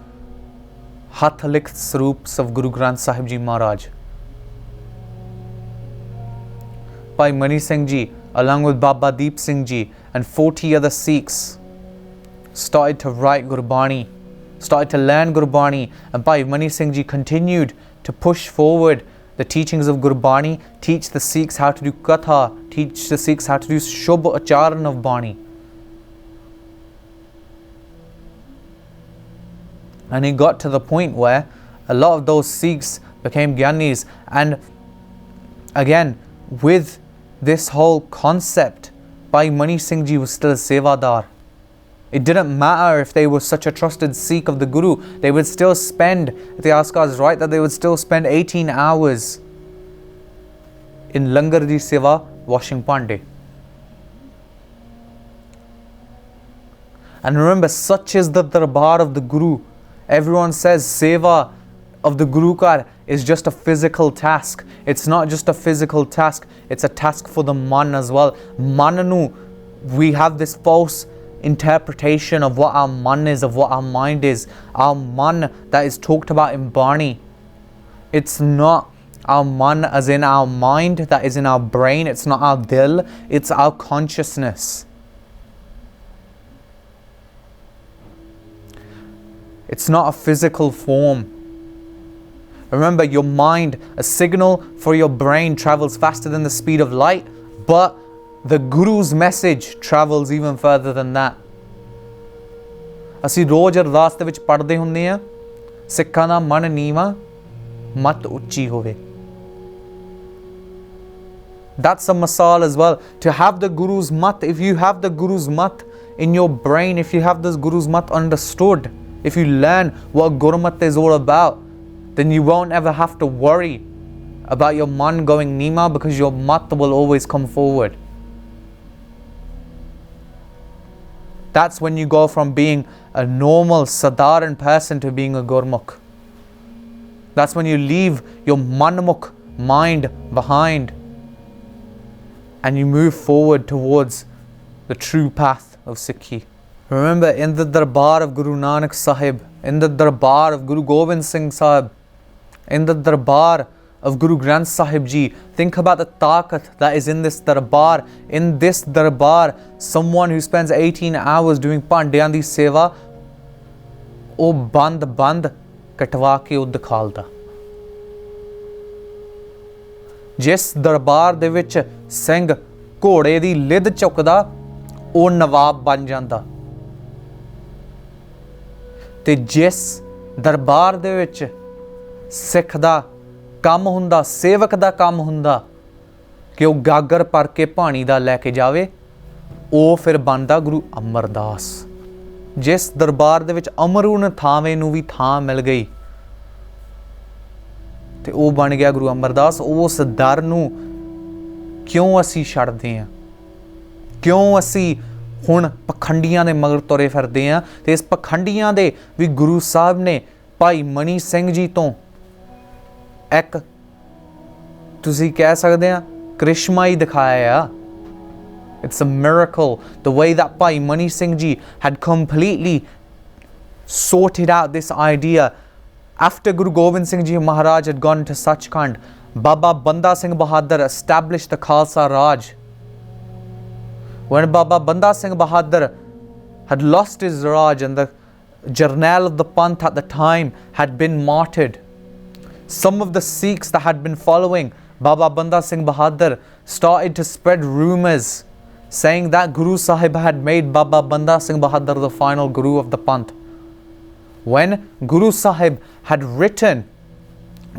Hath Likht Swaroops of Guru Granth Sahib Ji Maharaj. Bhai Mani Singh Ji, along with Baba Deep Singh Ji and 40 other Sikhs, started to write Gurbani, started to learn Gurbani, and Bhai Mani Singh Ji continued to push forward the teachings of Gurbani, teach the Sikhs how to do Katha, teach the Sikhs how to do Shubh Acharan of Bani. And he got to the point where a lot of those Sikhs became Gyanis. And again, with this whole concept, Bhai Mani Singh Ji was still a Sevadar. It didn't matter if they were such a trusted Sikh of the Guru, they would still spend, the Askar is right, that they would still spend 18 hours in Langar di Seva washing Pande. And remember, such is the Darbar of the Guru. Everyone says Seva of the Guru Kar is just a physical task. It's not just a physical task, it's a task for the man as well. Mananu, we have this false interpretation of what our man is, of what our mind is. Our man that is talked about in Bani, it's not our man as in our mind that is in our brain, it's not our dil, it's our consciousness. It's not a physical form. Remember, your mind, a signal for your brain travels faster than the speed of light, but the Guru's message travels even further than that. ਅਸੀਂ ਰੋਜ਼ ਅਰਦਾਸ ਦੇ ਵਿੱਚ ਪੜ੍ਹਦੇ ਹੁੰਦੇ ਆ, ਸਿੱਖਾਂ ਦਾ ਮਨ ਨੀਵਾਂ, ਮਤ ਉੱਚੀ ਹੋਵੇ. That's a masal as well. To have the Guru's mat, if you have the Guru's mat in your brain, if you have this Guru's mat understood, if you learn what Gurmat is all about, then you won't ever have to worry about your man going Nima, because your mat will always come forward. That's when you go from being a normal Sadaran person to being a Gurmukh. That's when you leave your Manmukh mind behind and you move forward towards the true path of Sikhi. Remember, in the Darbar of Guru Nanak Sahib, in the Darbar of Guru Gobind Singh Sahib, in the Darbar of Guru Granth Sahib Ji, think about the taqat that is in this Darbar. In this Darbar, someone who spends 18 hours doing Pandyan di seva, ਉਹ ਬੰਦ ਕਟਵਾ ਕੇ ਉਹ ਦਿਖਾਲਦਾ। ਜਿਸ ਦਰਬਾਰ ਦੇ ਵਿੱਚ ਸਿੰਘ ਘੋੜੇ ਦੀ ਲਿੱਦ ਚੁੱਕਦਾ, ਉਹ ਨਵਾਬ ਬਣ ਜਾਂਦਾ। ਤੇ ਜਿਸ ਦਰਬਾਰ ਦੇ ਵਿੱਚ ਸਿੱਖ ਦਾ ਕੰਮ ਹੁੰਦਾ, ਸੇਵਕ ਦਾ ਕੰਮ ਹੁੰਦਾ ਕਿ ਉਹ ਗਾਗਰ ਭਰ ਕੇ ਪਾਣੀ ਦਾ ਲੈ ਕੇ ਜਾਵੇ, ਉਹ ਫਿਰ ਬਣਦਾ ਗੁਰੂ ਅਮਰਦਾਸ। ਜਿਸ ਦਰਬਾਰ ਦੇ ਵਿੱਚ ਅਮਰੂ ਥਾਵੇਂ ਨੂੰ ਵੀ ਥਾਂ ਮਿਲ ਗਈ ਤੇ ਉਹ ਬਣ ਗਿਆ ਗੁਰੂ ਅਮਰਦਾਸ। ਉਸ ਦਰ ਨੂੰ ਕਿਉਂ ਅਸੀਂ ਛੱਡਦੇ ਹਾਂ? ਕਿਉਂ ਅਸੀਂ ਹੁਣ ਪਖੰਡੀਆਂ ਦੇ ਮਗਰ ਤੁਰੇ ਫਿਰਦੇ ਹਾਂ? ਤੇ ਇਸ ਪਖੰਡੀਆਂ ਦੇ ਵੀ ਗੁਰੂ ਸਾਹਿਬ ਨੇ ਭਾਈ ਮਨੀ ਸਿੰਘ ਜੀ ਤੋਂ ਇੱਕ ਤੁਸੀਂ ਕਹਿ ਸਕਦੇ ਆ ਕ੍ਰਿਸ਼ਮਾ ਹੀ ਦਿਖਾਇਆ ਆ। It's a miracle, the way that Bhai Mani Singh Ji had completely sorted out this idea. After Guru Gobind Singh Ji Maharaj had gone to Sachkhand, Baba Banda Singh Bahadur established the Khalsa Raj. When Baba Banda Singh Bahadur had lost his Raj and the Jarnail of the Panth at the time had been martyred, some of the Sikhs that had been following Baba Banda Singh Bahadur started to spread rumours saying that Guru Sahib had made Baba Banda Singh Bahadur the final Guru of the Panth. When Guru Sahib had written,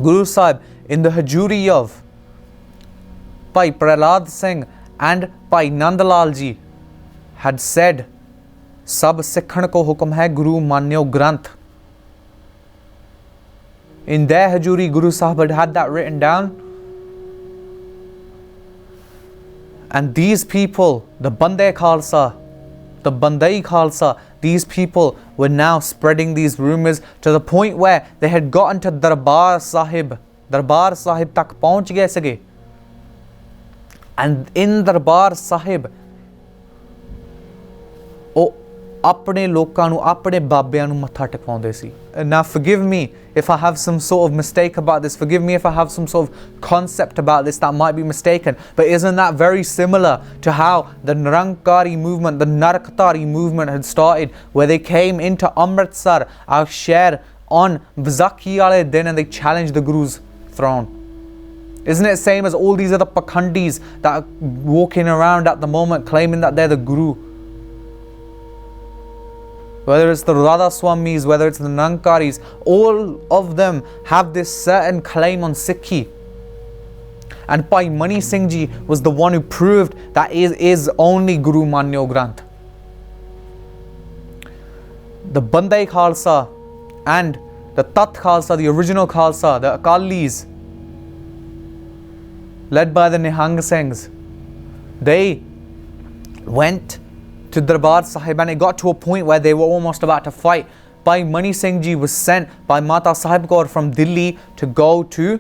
Guru Sahib in the Hajuri of Bhai Prahlad Singh and Bhai Nandlal Ji had said, Sab Sikhan ko hukum hai Guru Manyo Granth. In their Hajuri, Guru Sahib had that written down. And these people, the Bandai Khalsa, the Bandai Khalsa, these people were now spreading these rumours to the point where they had gotten to Darbar Sahib. Darbar Sahib tak pahunch gaye sige. And in Darbar Sahib, ਉਹ ਆਪਣੇ ਲੋਕਾਂ ਨੂੰ, ਆਪਣੇ ਬਾਬਿਆਂ ਨੂੰ ਮੱਥਾ ਟਿਕਾਉਂਦੇ ਸੀ। Now forgive me if I have some sort of mistake about this. Forgive me if I have some sort of concept about this that might be mistaken. But isn't that very similar to how the Nirankari movement, the Narkatari movement had started, where they came into Amritsar, our share, on Vaisakhi wale din and they challenged the Guru's throne? Isn't it the same as all these other Pakhandis that are walking around at the moment claiming that they're the Guru? Whether it's the Radha Swamis, whether it's the Nankaris, all of them have this certain claim on Sikhi. And Bhai Mani Singh Ji was the one who proved that is only Guru Manyo Granth. The Bandai Khalsa and the Tat Khalsa, the original Khalsa, the Akalis, led by the Nihang Singhs, they went to Darbar Sahib and it got to a point where they were almost about to fight. Bhai Mani Singh Ji was sent by Mata Sahib Kaur from Delhi to go to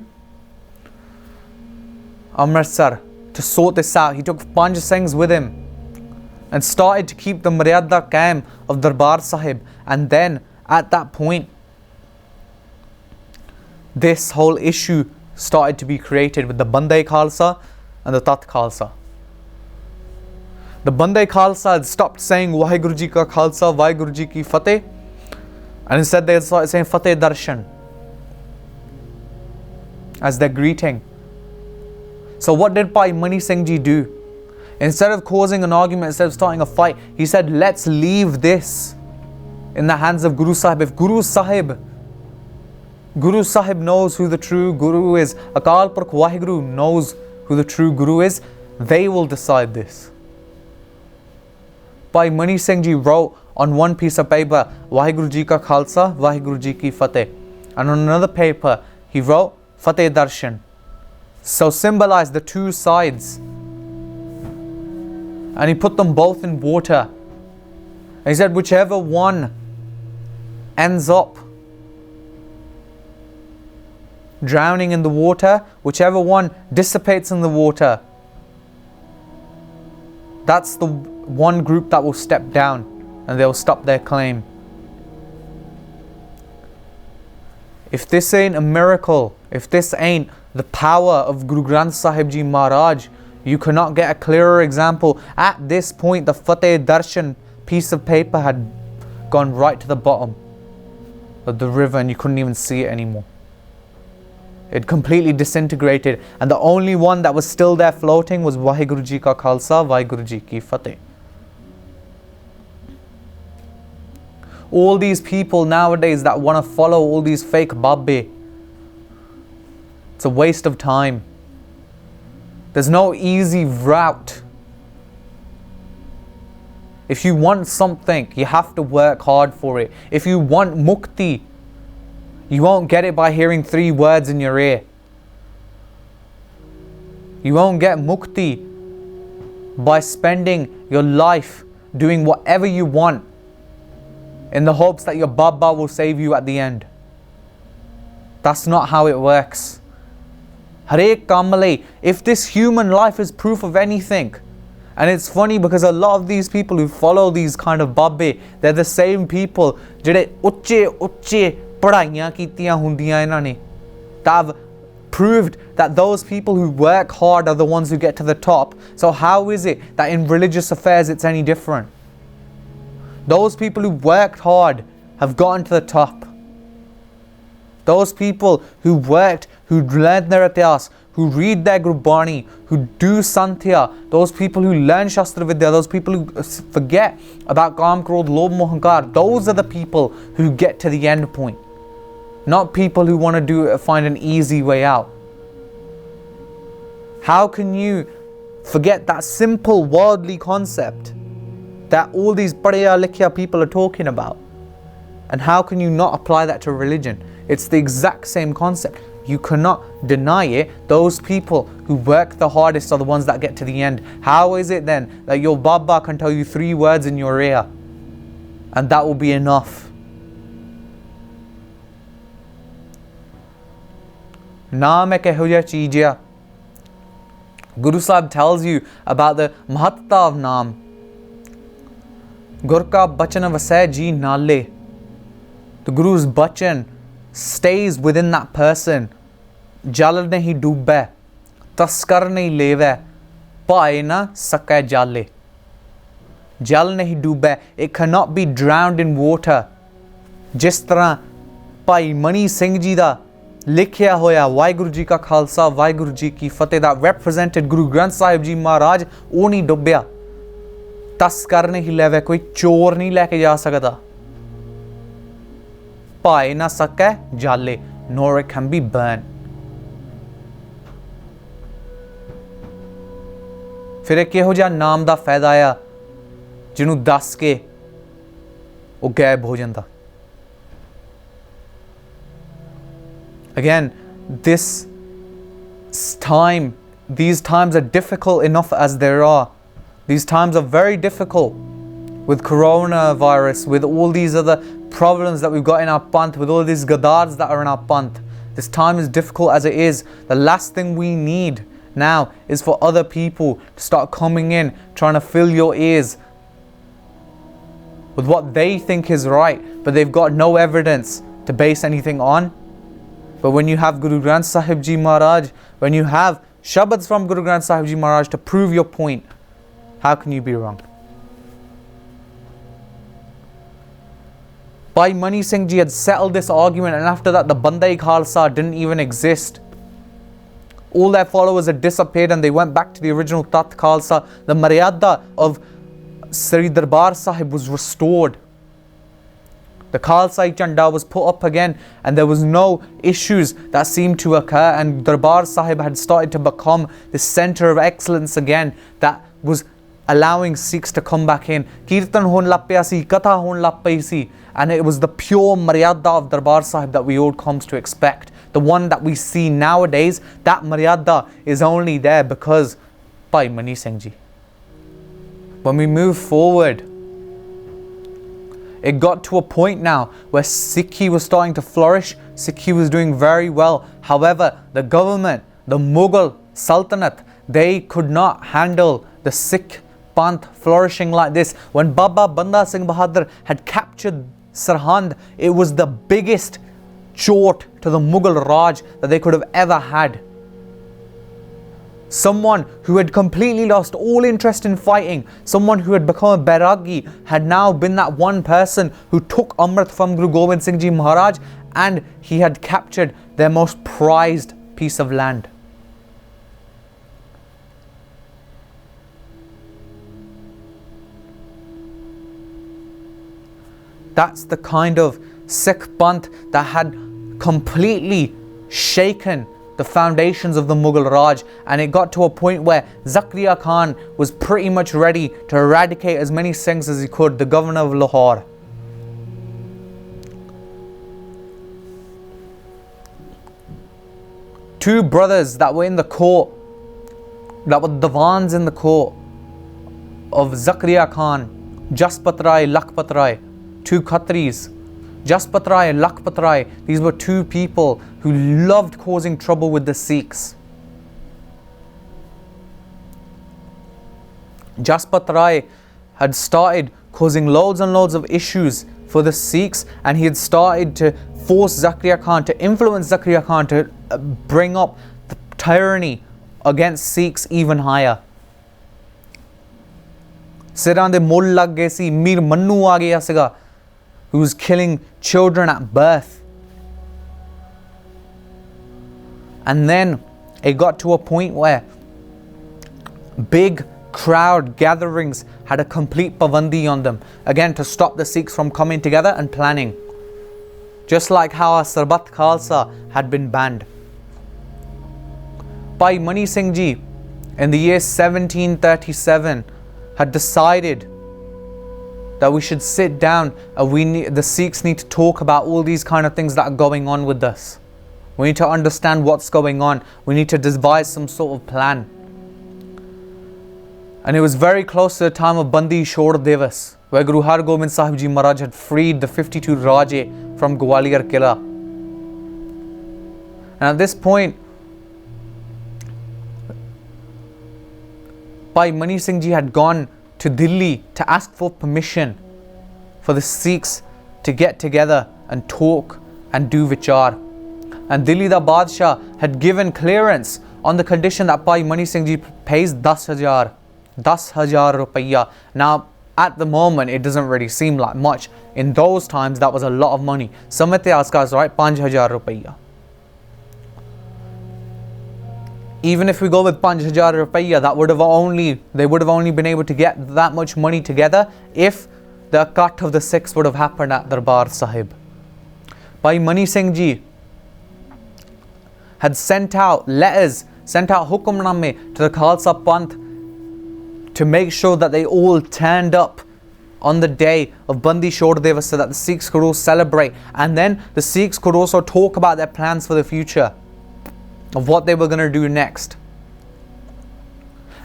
Amritsar to sort this out. He took 5 Singhs with him and started to keep the Maryada Qaim of Darbar Sahib. And then at that point, this whole issue started to be created with the Bandai Khalsa and the Tat Khalsa. The Bandai Khalsa had stopped saying Waheguru Ji Ka Khalsa, Waheguru Ji Ki Fateh, and instead they started saying Fateh Darshan as their greeting. So what did Bhai Mani Singh Ji do? Instead of causing an argument, instead of starting a fight, he said, let's leave this in the hands of Guru Sahib. If Guru Sahib knows who the true Guru is, Akal Purkh Waheguru knows who the true Guru is, they will decide this. Bhai Mani Singh Ji wrote on one piece of paper, Waheguru Ji Ka Khalsa, Waheguru Ji Ki Fateh. And on another paper, he wrote Fateh Darshan. So symbolize the two sides. And he put them both in water. And he said, whichever one ends up drowning in the water, whichever one dissipates in the water, that's the one group that will step down and they'll stop their claim. If this ain't a miracle, if this ain't the power of Guru Granth Sahib Ji Maharaj, you cannot get a clearer example. At this point, the Fateh Darshan piece of paper had gone right to the bottom of the river and you couldn't even see it anymore. It completely disintegrated, and the only one that was still there floating was Waheguru Ji Ka Khalsa, Waheguru Ji Ki Fateh. All these people nowadays that want to follow all these fake babbe, it's a waste of time. There's no easy route. If you want something, you have to work hard for it. If you want mukti, you won't get it by hearing 3 words in your ear. You won't get mukti by spending your life doing whatever you want in the hopes that your Baba will save you at the end. That's not how it works. Hare Kamale, if this human life is proof of anything, and it's funny because a lot of these people who follow these kind of babbe, they're the same people jehde uche padhaiyan kitiyan hundiyan inna ne, that have proved that those people who work hard are the ones who get to the top. So how is it that in religious affairs it's any different? Those people who worked hard have gotten to the top. Those people who worked, who learned their ityas, who read their Gurbani, who do Santhya, those people who learn Shastra Vidya, those people who forget about Kaam, Krodh, Lobh, Mohankar, those are the people who get to the end point. Not people who want to find an easy way out. How can you forget that simple worldly concept that all these padhya likhya people are talking about? And how can you not apply that to religion? It's the exact same concept. You cannot deny it. Those people who work the hardest are the ones that get to the end. How is it then that your Baba can tell you 3 words in your ear and that will be enough? Naam ek eho jiha cheez hai. Guru Sahib tells you about the mahatta of Naam. Gur ka bachan vasai ji nale. The Guru's bachan stays within that person. Jal nahi doobe, taskar nahi leve, Bhai na sakay jale. Jal nahi doobe, it cannot be drowned in water. Jis tarah Bhai Mani Singh Ji da likhya hoya Waheguru Ji Ka Khalsa, Waheguru Ji Ki Fateh that represented Guru Granth Sahib Ji Maharaj, oh nahi dubbya. Taskar nahi leve, koi chor nahi leke ja sakda. Bhai na sakay jale, nor it can be burned. फिर एक किहो जिहा नाम दा फायदा आया जिन्हों दस के वो गायब हो जाता. Again, these times are difficult enough as there are. These times are very difficult with coronavirus, with all these other problems that we've got in our panth, with all these gadars that are in our panth. This time is difficult as it is. The last thing we need now is for other people to start coming in, trying to fill your ears with what they think is right, but they've got no evidence to base anything on. But when you have Guru Granth Sahib Ji Maharaj, when you have Shabads from Guru Granth Sahib Ji Maharaj to prove your point, how can you be wrong? Bhai Mani Singh Ji had settled this argument, and after that the Bandai Khalsa didn't even exist. All their followers had disappeared and they went back to the original Takht Khalsa. The Maryada of Sri Darbar Sahib was restored. The Khalsa Chanda was put up again, and there was no issues that seemed to occur, and Darbar Sahib had started to become the center of excellence again that was allowing Sikhs to come back in. Kirtan hon lag paya si, Katha hon lag pai si, and it was the pure Maryada of Darbar Sahib that we all comes to expect. The one that we see nowadays, that Maryada is only there because Bhai Mani Singh Ji. When we move forward, it got to a point now where Sikhi was starting to flourish. Sikhi was doing very well. However, the government, the Mughal Sultanate, they could not handle the Sikh Panth flourishing like this. When Baba Banda Singh Bahadur had captured Sarhand, it was the biggest chort to the Mughal Raj that they could have ever had. Someone who had completely lost all interest in fighting, someone who had become a Bairagi, had now been that one person who took Amrit from Guru Gobind Singh Ji Maharaj, and he had captured their most prized piece of land. That's the kind of Sikh Panth that had completely shaken the foundations of the Mughal Raj, and it got to a point where Zakaria Khan was pretty much ready to eradicate as many Singhs as he could, the governor of Lahore. Two brothers that were in the court, that were Diwans in the court of Zakaria Khan, Jaspat Rai, Lakhpat Rai, two Khatris. Jaspat Rai and Lakhpat Rai, these were two people who loved causing trouble with the Sikhs. Jaspat Rai had started causing loads and loads of issues for the Sikhs, and he had started to force Zakaria Khan, to influence Zakaria Khan to bring up the tyranny against Sikhs even higher. Siran de mull lag gaye si, Mir Mannu aa gaya siga, who was killing children at birth. And then it got to a point where big crowd gatherings had a complete pabandi on them, again to stop the Sikhs from coming together and planning, just like how Sarbat Khalsa had been banned. Bhai Mani Singh Ji in the year 1737 had decided that we should sit down and the Sikhs need to talk about all these kind of things that are going on with us. We need to understand what's going on. We need to devise some sort of plan. And it was very close to the time of Bandi Chhod Divas, where Guru Har Gobind Sahib Ji Maharaj had freed the 52 Raje from Gwalior Killa. And at this point, Bhai Mani Singh Ji had gone to Delhi to ask for permission for the Sikhs to get together and talk and do vichar. And Delhi da Badshah had given clearance on the condition that Bhai Mani Singh Ji pays 10,000 rupiah. Now, at the moment, it doesn't really seem like much. In those times, that was a lot of money. Some itihaskas write 5,000 rupiah. Even if we go with 5,000 rupiah, they would have only been able to get that much money together if the cut of the Sikhs would have happened at Darbar Sahib. Bhai Mani Singh Ji had sent out letters, sent out hukumname to the Khalsa Panth to make sure that they all turned up on the day of Bandi Chhod Divas so that the Sikhs could all celebrate, and then the Sikhs could also talk about their plans for the future, of what they were going to do next.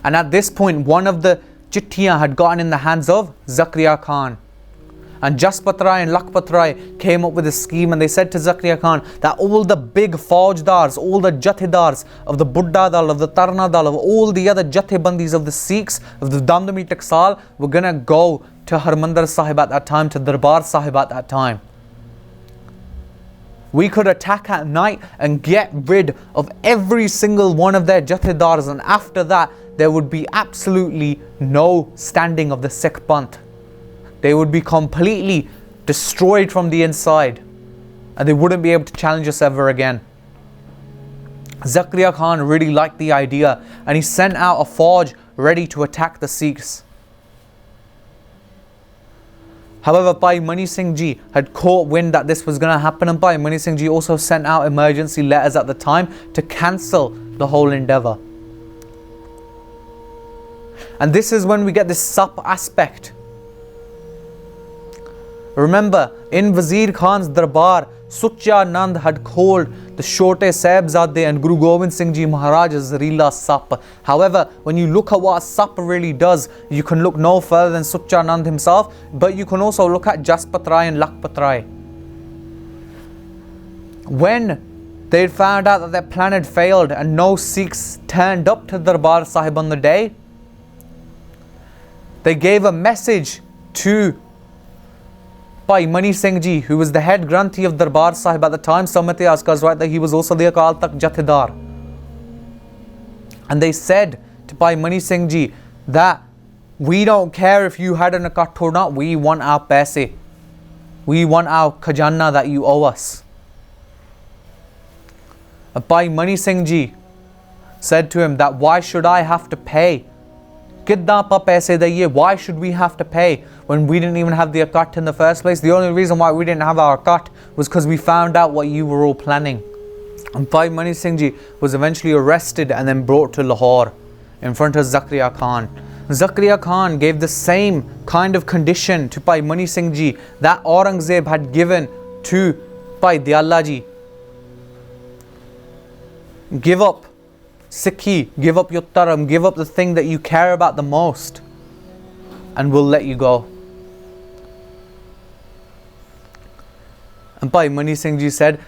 And at this point, one of the chittiyan had gotten in the hands of Zakaria Khan. And Jaspat Rai and Lakhpat Rai came up with a scheme, and they said to Zakaria Khan that all the big Faujdars, all the Jathedars of the Buddha Dal, of the Tarna Dal, of all the other Jathebandis of the Sikhs, of the Damdami Taksal, were going to go to Harmandir Sahib at that time, to Darbar Sahib at that time. We could attack at night and get rid of every single one of their Jathedars, and after that, there would be absolutely no standing of the Sikh Panth. They would be completely destroyed from the inside, and they wouldn't be able to challenge us ever again. Zakaria Khan really liked the idea, and he sent out a Fauj ready to attack the Sikhs. However, Bhai Mani Singh Ji had caught wind that this was going to happen, and Bhai Mani Singh Ji also sent out emergency letters at the time to cancel the whole endeavour. And this is when we get this sap aspect. Remember, in Wazir Khan's Darbar, Sucha Nand had called the Chote Sahibzade and Guru Gobind Singh Ji Maharaj as Reela Sap. However, when you look at what Sap really does, you can look no further than Sucha Nand himself, but you can also look at Jaspat Rai and Lakhpat Rai. When they found out that their plan had failed and no Sikhs turned up to Darbar Sahib on the day, they gave a message to Bhai Mani Singh Ji, who was the head Granthi of Darbar Sahib at the time. Some Itihaskas write that he was also the Akaal Takht Jathedar. And they said to Bhai Mani Singh Ji that we don't care if you had an Akath or not, we want our paise. We want our khajana that you owe us. And Bhai Mani Singh Ji said to him that why should I have to pay? Why should we have to pay when we didn't even have the Akath in the first place? The only reason why we didn't have our Akath was because we found out what you were all planning. And Bhai Mani Singh Ji was eventually arrested and then brought to Lahore in front of Zakaria Khan. Zakaria Khan gave the same kind of condition to Bhai Mani Singh Ji that Aurangzeb had given to Bhai Diyala Ji. Give up Sikhi, give up your dharam, give up the thing that you care about the most, and we'll let you go. And Bhai Mani Singh Ji said,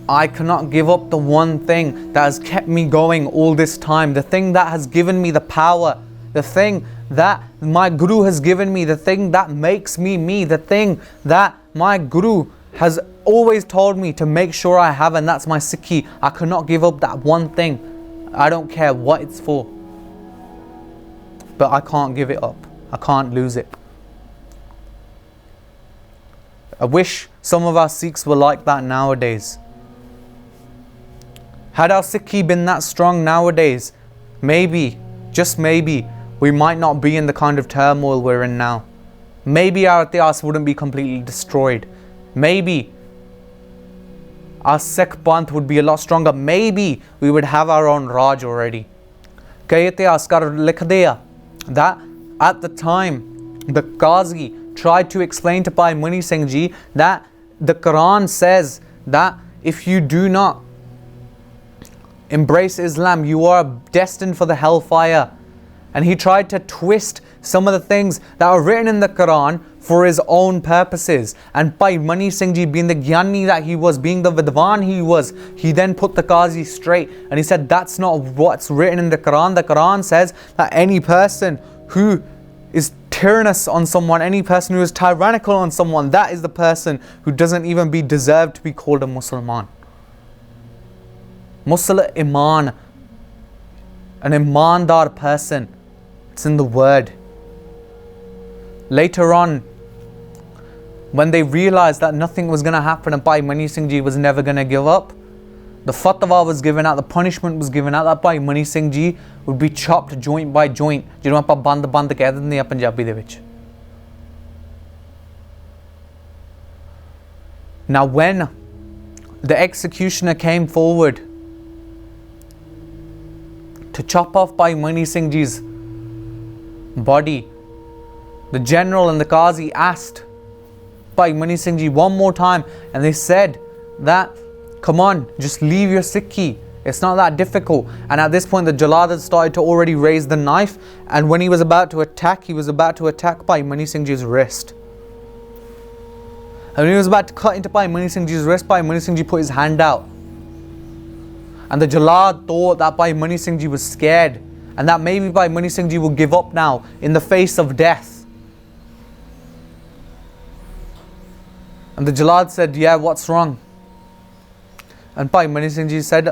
I cannot give up the one thing that has kept me going all this time, the thing that has given me the power, the thing that my Guru has given me, the thing that makes me me, the thing that my Guru has always told me to make sure I have, and that's my Sikhi. I cannot give up that one thing. I don't care what it's for, but I can't give it up. I can't lose it. I wish some of our Sikhs were like that nowadays. Had our Sikhi been that strong nowadays, maybe, just maybe, we might not be in the kind of turmoil we're in now. Maybe our Itihas wouldn't be completely destroyed. Maybe our Sikh Panth would be a lot stronger. Maybe we would have our own Raj already. Kay Itihaskar likhde hai that at the time the Qazi tried to explain to Bhai Mani Singh Ji that the Quran says that if you do not embrace Islam, you are destined for the hellfire. And he tried to twist some of the things that are written in the Quran for his own purposes. And Bhai Mani Singh Ji, being the Gyani that he was, being the Vidwan he was, he then put the Qazi straight and he said, that's not what's written in the Quran. The Quran says that any person who is tyrannous on someone, any person who is tyrannical on someone, that is the person who doesn't even deserve to be called a Musliman. Muslim Iman, an Imandar person, it's in the word. Later on, when they realized that nothing was going to happen and Bhai Mani Singh Ji was never going to give up, the fatwa was given out, the punishment was given out that Bhai Mani Singh Ji would be chopped joint by joint. ਜਿਹਨੂੰ ਆਪਾਂ ਬੰਦ ਕਹਿ ਦਿੰਦੇ ਆ ਪੰਜਾਬੀ ਦੇ ਵਿੱਚ. Now when the executioner came forward to chop off Bhai Mani Singh Ji's body, the general and the Qazi asked Bhai Mani Singh Ji one more time, and they said that, come on, just leave your Sikhi. It's not that difficult. And at this point, the Jalad had started to already raise the knife, and when he was about to attack, Bhai Mani Singh Ji's wrist. And when he was about to cut into Bhai Mani Singh Ji's wrist, Bhai Mani Singh Ji put his hand out. And the Jalad thought that Bhai Mani Singh Ji was scared, and that maybe Bhai Mani Singh Ji will give up now in the face of death. And the Jalad said, yeah, what's wrong? And Bhai Mani Singh Ji said,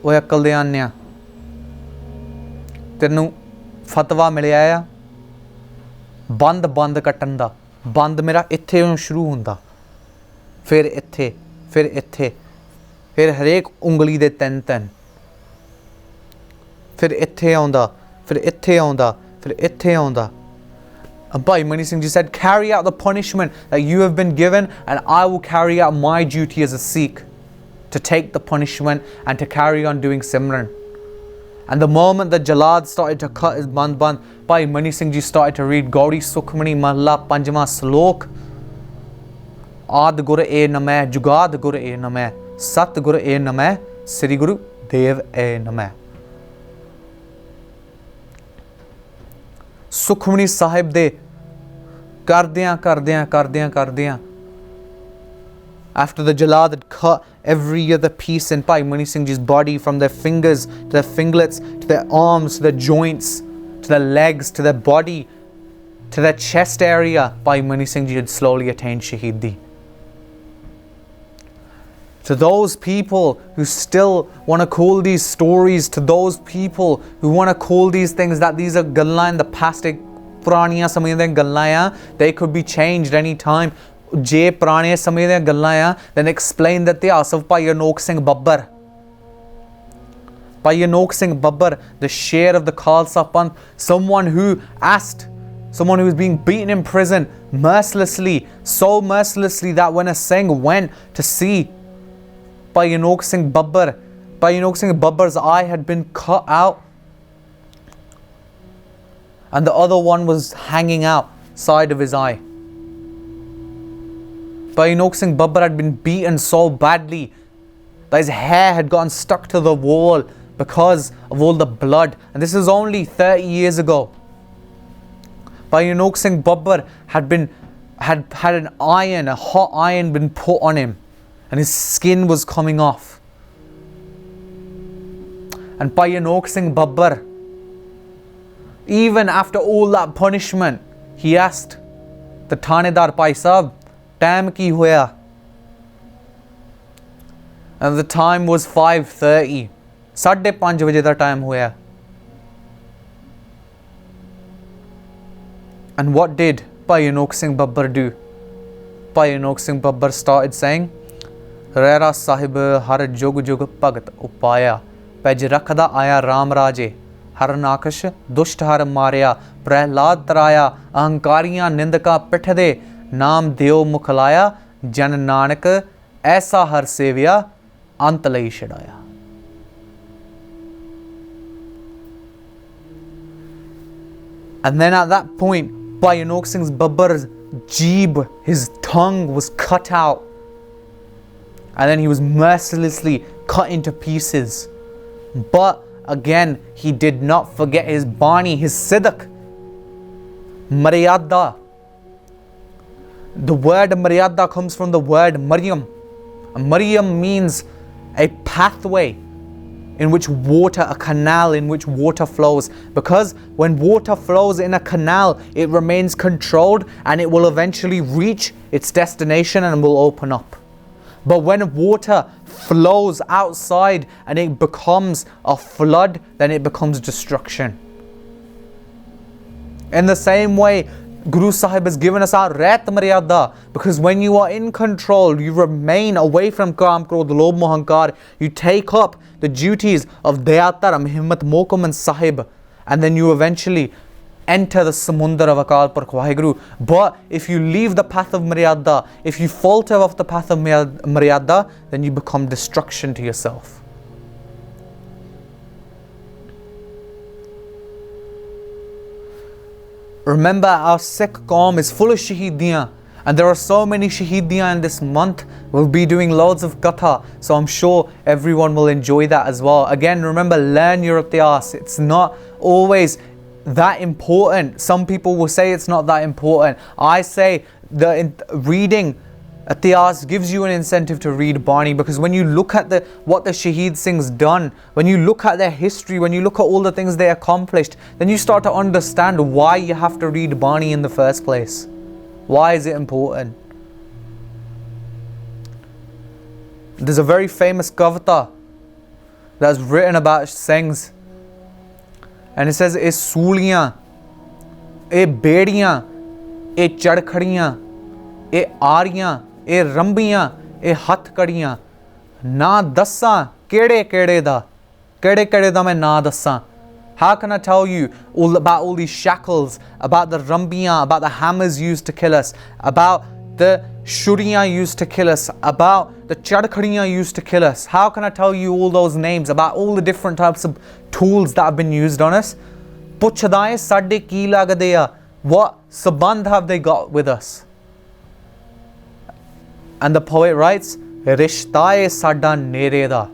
Oye Akal de Anya, tenu fatwa milaya a band ਕੱਟਣ ਦਾ. ਬੰਦ ਮੇਰਾ ਇੱਥੇ ਨੂੰ ਸ਼ੁਰੂ ਹੁੰਦਾ, ਫਿਰ ਇੱਥੇ, ਫਿਰ ਇੱਥੇ, ਫਿਰ ਹਰੇਕ ਉਂਗਲੀ ਦੇ ਤਿੰਨ, ਫਿਰ ਇੱਥੇ ਆਉਂਦਾ, ਫਿਰ ਇੱਥੇ ਆਉਂਦਾ, ਫਿਰ ਇੱਥੇ ਆਉਂਦਾ. And Bhai Mani Singh Ji said, carry out the punishment that you have been given, and I will carry out my duty as a Sikh to take the punishment and to carry on doing Simran. And the moment the Jalad started to cut his band, Bhai Mani Singh Ji started to read Gauri Sukhmani Mahla Panjama Slok. Ad Gur E Namah, Jugad Gur E Namah, Sat Gur E Namah, Sri Guru Dev E Namah. Sukhmani Sahib de kardiyan. After the Jalad had cut every other piece in Bhai Mani Singh Ji's body, from their fingers to their fingerlets, to their arms, to their joints, to their legs, to their body, to their chest area, Bhai Mani Singh Ji had slowly attained Shaheedi. To those people who still want to call these stories, to those people who want to call these things that these are gallan in the past, puraniyan samay diyan gallan, they could be changed any time. Je purane samay diyan gallan, then explain the ityas of Bhai Anokh Singh Babbar. Bhai Anokh Singh Babbar, the Sher of the Khalsa Panth, someone who was being beaten in prison mercilessly, so mercilessly that when a Singh went to see Bhai Anokh Singh Babbar, Bhai Anokh Singh Babbar's eye had been cut out, and the other one was hanging out side of his eye. Bhai Anokh Singh Babbar had been beaten so badly that his hair had gotten stuck to the wall because of all the blood, and this is only 30 years ago. Bhai Anokh Singh Babbar had an iron, a hot iron, been put on him, and his skin was coming off. And Bhai Anokh Singh Babbar, even after all that punishment, he asked the Thanedar, Bhai Sahab, time ki hoya? And the time was 5:30. 5:30 baje da time hoya. And what did Bhai Anokh Singh Babbar do? Bhai Anokh Singh Babbar started saying, Rera Sahib har jug jug bhagat upaya, pej rakhda aya Ram Raje, har nakash dusht har marya, prahlad taraya, ahankariyan nindaka pithde, naam deo mukhlaya, jan nanak aisa har sevya, ant lai chadaya. And then at that point, Bhai Anokh Singh Babbar's jeeb, his tongue was cut out. And then he was mercilessly cut into pieces. But again, he did not forget his bani, his sidq, maryada. The word maryada comes from the word Maryam. Maryam means a pathway in which water, a canal in which water flows. Because when water flows in a canal, it remains controlled and it will eventually reach its destination and will open up. But when water flows outside and it becomes a flood, then it becomes destruction. In the same way, Guru Sahib has given us our Ret Maryada, because when you are in control, you remain away from Kaam, Krodh, Lobh, Moh, Ahankar, you take up the duties of Daya, Dharam, Himmat, Mokum and Sahib, and then you eventually enter the Samundar of Akal Purkh Waheguru. But if you leave the path of Maryada, if you falter off the path of Maryada, then you become destruction to yourself. Remember, our Sikh Qaum is full of Shaheediyan, and there are so many Shaheediyan in this month. We'll be doing loads of Katha, so I'm sure everyone will enjoy that as well. Again, remember, learn your ityas. It's not always that important. Some people will say it's not that important. I say reading ityas gives you an incentive to read Bani, because when you look at what the Shaheed Singh's done, when you look at their history, when you look at all the things they accomplished, then you start to understand why you have to read Bani in the first place. Why is it important? There's a very famous Kavita that's written about Singhs, and it says, "E Sooliyan, e Bediyan, e Chadkhadiyan, e Aariyan, e Rambiyan, e Hathkadiyan, na dassan kede kede da main na dassan, How can I tell you all about all these shackles, about the rambiyan, about the hammers used to kill us, about the shuriyan used to kill us, about the chadkhadiyan used to kill us? How can I tell you all those names, about all the different types of tools that have been used on us? Puchdaye sadde ki lagde a? What sabandh have they got with us? And the poet writes, Rishtaye sada nere da.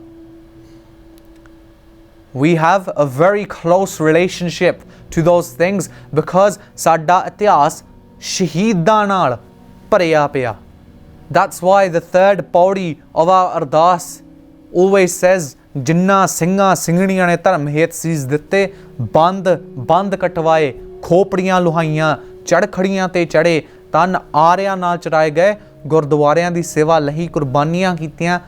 We have a very close relationship to those things because sada itihas shaheedan naal bhariya piya. That's why the third pauri of our ardas always says, Jinna Singha Singhaniyan ne dharm het sees ditte, band katwaye, khopadiyan luhaiyan, chadkhadiyan te chade, tan aarya naal charaye gaye, ਗੁਰਦੁਆਰਿਆਂ ਦੀ ਸੇਵਾ ਲਈ ਕੁਰਬਾਨੀਆਂ ਕੀਤੀਆਂ,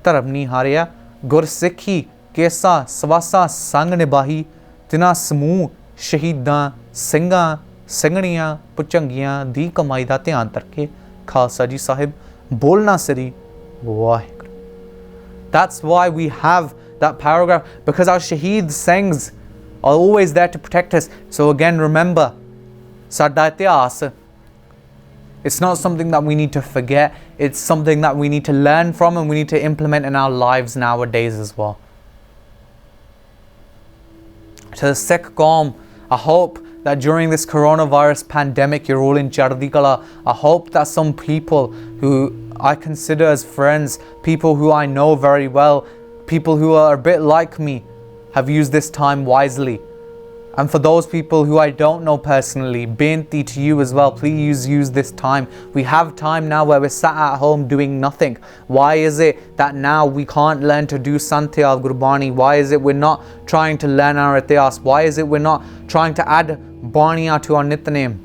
ਧਰਮ ਨਹੀਂ ਹਾਰਿਆ, ਗੁਰਸਿੱਖੀ ਕੇਸਾ ਸਵਾਸਾ ਸੰਗ ਨਿਭਾਹੀ, ਤਿਨਾਂ ਸਮੂਹ ਸ਼ਹੀਦਾਂ ਸਿੰਘਾਂ ਸਿੰਘਣੀਆਂ ਭੁਜੰਗੀਆਂ ਦੀ ਕਮਾਈ ਦਾ ਧਿਆਨ ਕਰਕੇ ਖਾਲਸਾ ਜੀ ਸਾਹਿਬ ਬੋਲਣਾ ਸ੍ਰੀ Waheguru. That's why we have that paragraph, because our Shaheed Singhs are always there to protect us. So again, remember, ਸਾਡਾ ਇਤਿਹਾਸ, it's not something that we need to forget. It's something that we need to learn from and we need to implement in our lives nowadays as well. To the Sikh Qaum, I hope that during this coronavirus pandemic, you're all in Chardi Kala. I hope that some people who I consider as friends, people who I know very well, people who are a bit like me, have used this time wisely. And for those people who I don't know personally, beinti to you as well, please use this time. We have time now where we're sat at home doing nothing. Why is it that now we can't learn to do Akaal Gurbani? Why is it we're not trying to learn our itihas? Why is it we're not trying to add Baniya to our Nitnem?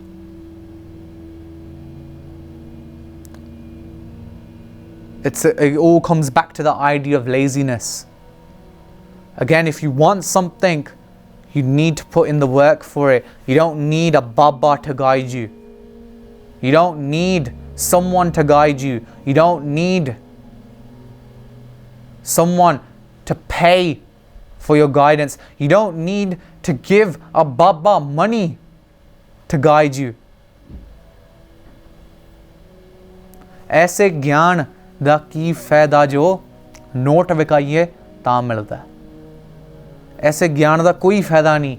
It all comes back to the idea of laziness. Again, if you want something, you need to put in the work for it. You don't need a Baba to guide you. You don't need someone to guide you. You don't need someone to pay for your guidance. You don't need to give a Baba money to guide you. ऐसे ज्ञान दा की फायदा जो note विकाइए तां मिलदा है. ऐसे ज्ञान दा कोई फायदा नहीं.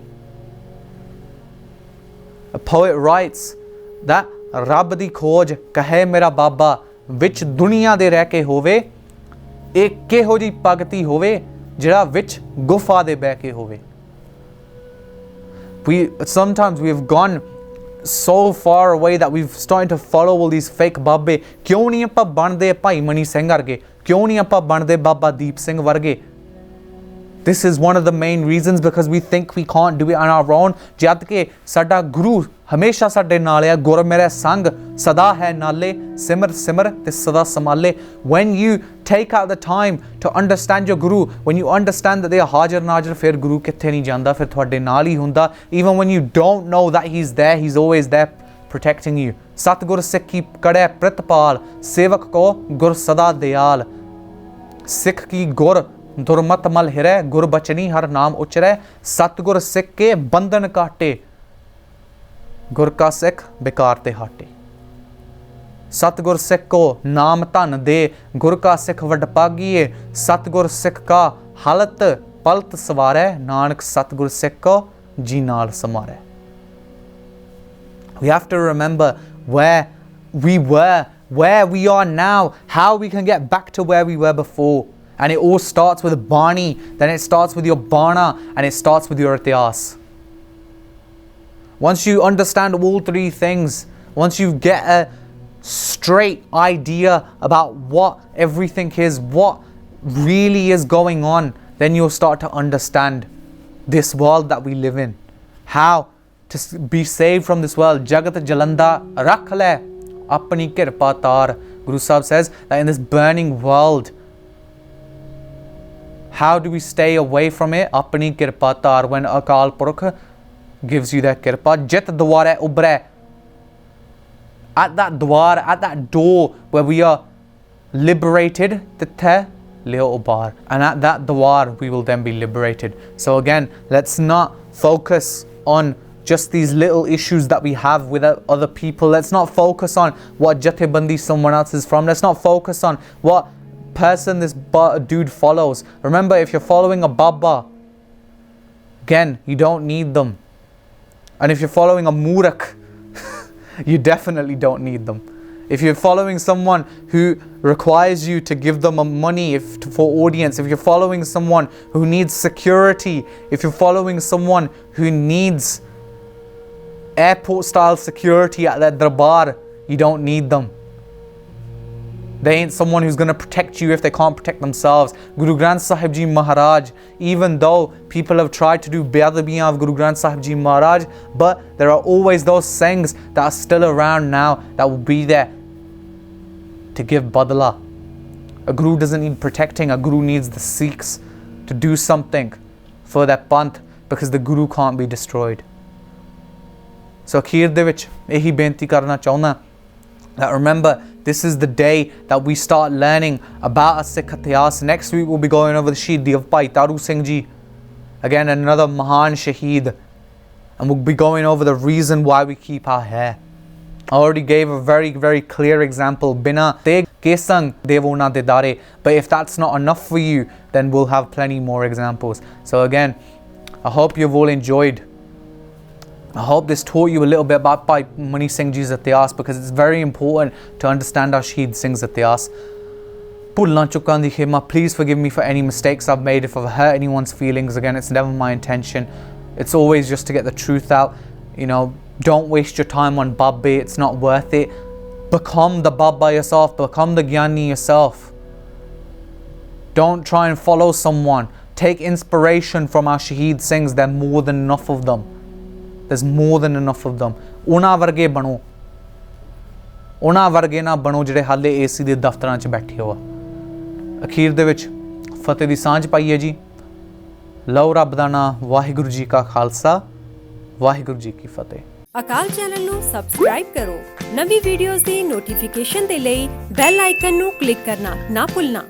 A poet writes that रब दी खोज कहे मेरा बाबा विच दुनिया दे रह के होवे, एक किहो जी भगती होवे जिहड़ा विच गुफा दे बह के होवे. Sometimes we have gone so far away that we've started to follow all these fake babe. क्यों नहीं ਆਪਾਂ ਬਣਦੇ ਭਾਈ ਮਨੀ ਸਿੰਘ ਵਰਗੇ? क्यों नहीं ਆਪਾਂ ਬਣਦੇ ਬਾਬਾ ਦੀਪ ਸਿੰਘ ਵਰਗੇ? This is one of the main reasons, because we think we can't do it on our own. जद के साडा गुरु हमेशा साडे नाल है, गुर मेरा संग सदा है नाले, सिमर सिमर ते सदा संभाले. When you take out the time to understand your guru, when you understand that they are हाजिर नाजिर, फिर गुरु किथे नहीं जांदा, फिर तुहाडे नाल ही हुंदा. Even when you don't know that he's there, he's always there protecting you. सतगुर सिक्खी कड़े प्रतपाल, सेवक को गुर सदा दयाल. सिख की गुर दुरमत मल हिरै, गुर बचनी हर नाम उचरै, सतगुर सिख के बंधन काटे, गुर का सिख बेकार ते हाटे. सतगुर सिख को नाम धन दे, गुर का सिख वडभागीए, सतगुर सिख का हालत पलत सवारै, नानक सतगुर सिख को जी नाल समारै. We have to remember where we were, where we are now, how we can get back to where we were before. And it all starts with Bani, then it starts with your Bana, and it starts with your Itihas. Once you understand all three things, once you get a straight idea about what everything is, what really is going on, then you'll start to understand this world that we live in. How to be saved from this world. Jagat Jalanda Rakh le apni kirpa tar. Guru Sahib says that in this burning world, how do we stay away from it? Apni kirpa tar. When Akaal Purkh gives you that kirpa, jit dware ubre. At that dwar, at that door where we are liberated, tithe leo ubar. And at that dwar, we will then be liberated. So again, let's not focus on just these little issues that we have with other people. Let's not focus on what jathebandi someone else is from. Let's not focus on what person this dude follows. Remember, if you're following a Baba, again, you don't need them. And if you're following a Murak, you definitely don't need them. If you're following someone who requires you to give them money for audience, if you're following someone who needs security, if you're following someone who needs airport style security at their darbar, you don't need them. They ain't someone who's going to protect you if they can't protect themselves. Guru Granth Sahib Ji Maharaj, even though people have tried to do beadabiyan of Guru Granth Sahib Ji Maharaj, but there are always those Singhs that are still around now that will be there to give badla. A Guru doesn't need protecting, a Guru needs the Sikhs to do something for their panth, because the Guru can't be destroyed. So akhir de vich ehi benti karna chahuna that remember, this is the day that we start learning about a Sikh Itihas. Next week we'll be going over the Shaheedi of Bhai Taru Singh Ji, again another Mahan Shaheed, and we'll be going over the reason why we keep our hair. I already gave a very, very clear example, Bina Teg Kesang Devona Dedare, but if that's not enough for you, then we'll have plenty more examples. So again, I hope you've all enjoyed. I hope this taught you a little bit about Bhai Mani Singh Ji's Itihas, because it's very important to understand our Shaheed Singh's Itihas. Bhulna chukan di khema, please forgive me for any mistakes I've made, if I've hurt anyone's feelings. Again, it's never my intention. It's always just to get the truth out. You know, don't waste your time on Babbe, it's not worth it. Become the Baba yourself, become the Gyani yourself. Don't try and follow someone. Take inspiration from our Shaheed Singhs, there are more than enough of them. There's more than enough of them. Una varge bano. Una varge na bano jehde halle AC de daftaran ch baithe ho. Akhir de vich fateh di saanj paiye ji. Lao Rabb da naam, Waheguru ji ka Khalsa, Waheguru ji ki Fateh. अकाल channel ਨੂੰ subscribe ਕਰੋ ਨਵੀਂ videos ਦੀ notification ਦੇ ਲਈ bell icon ਨੂੰ click ਕਰਨਾ ਨਾ ਭੁੱਲਣਾ।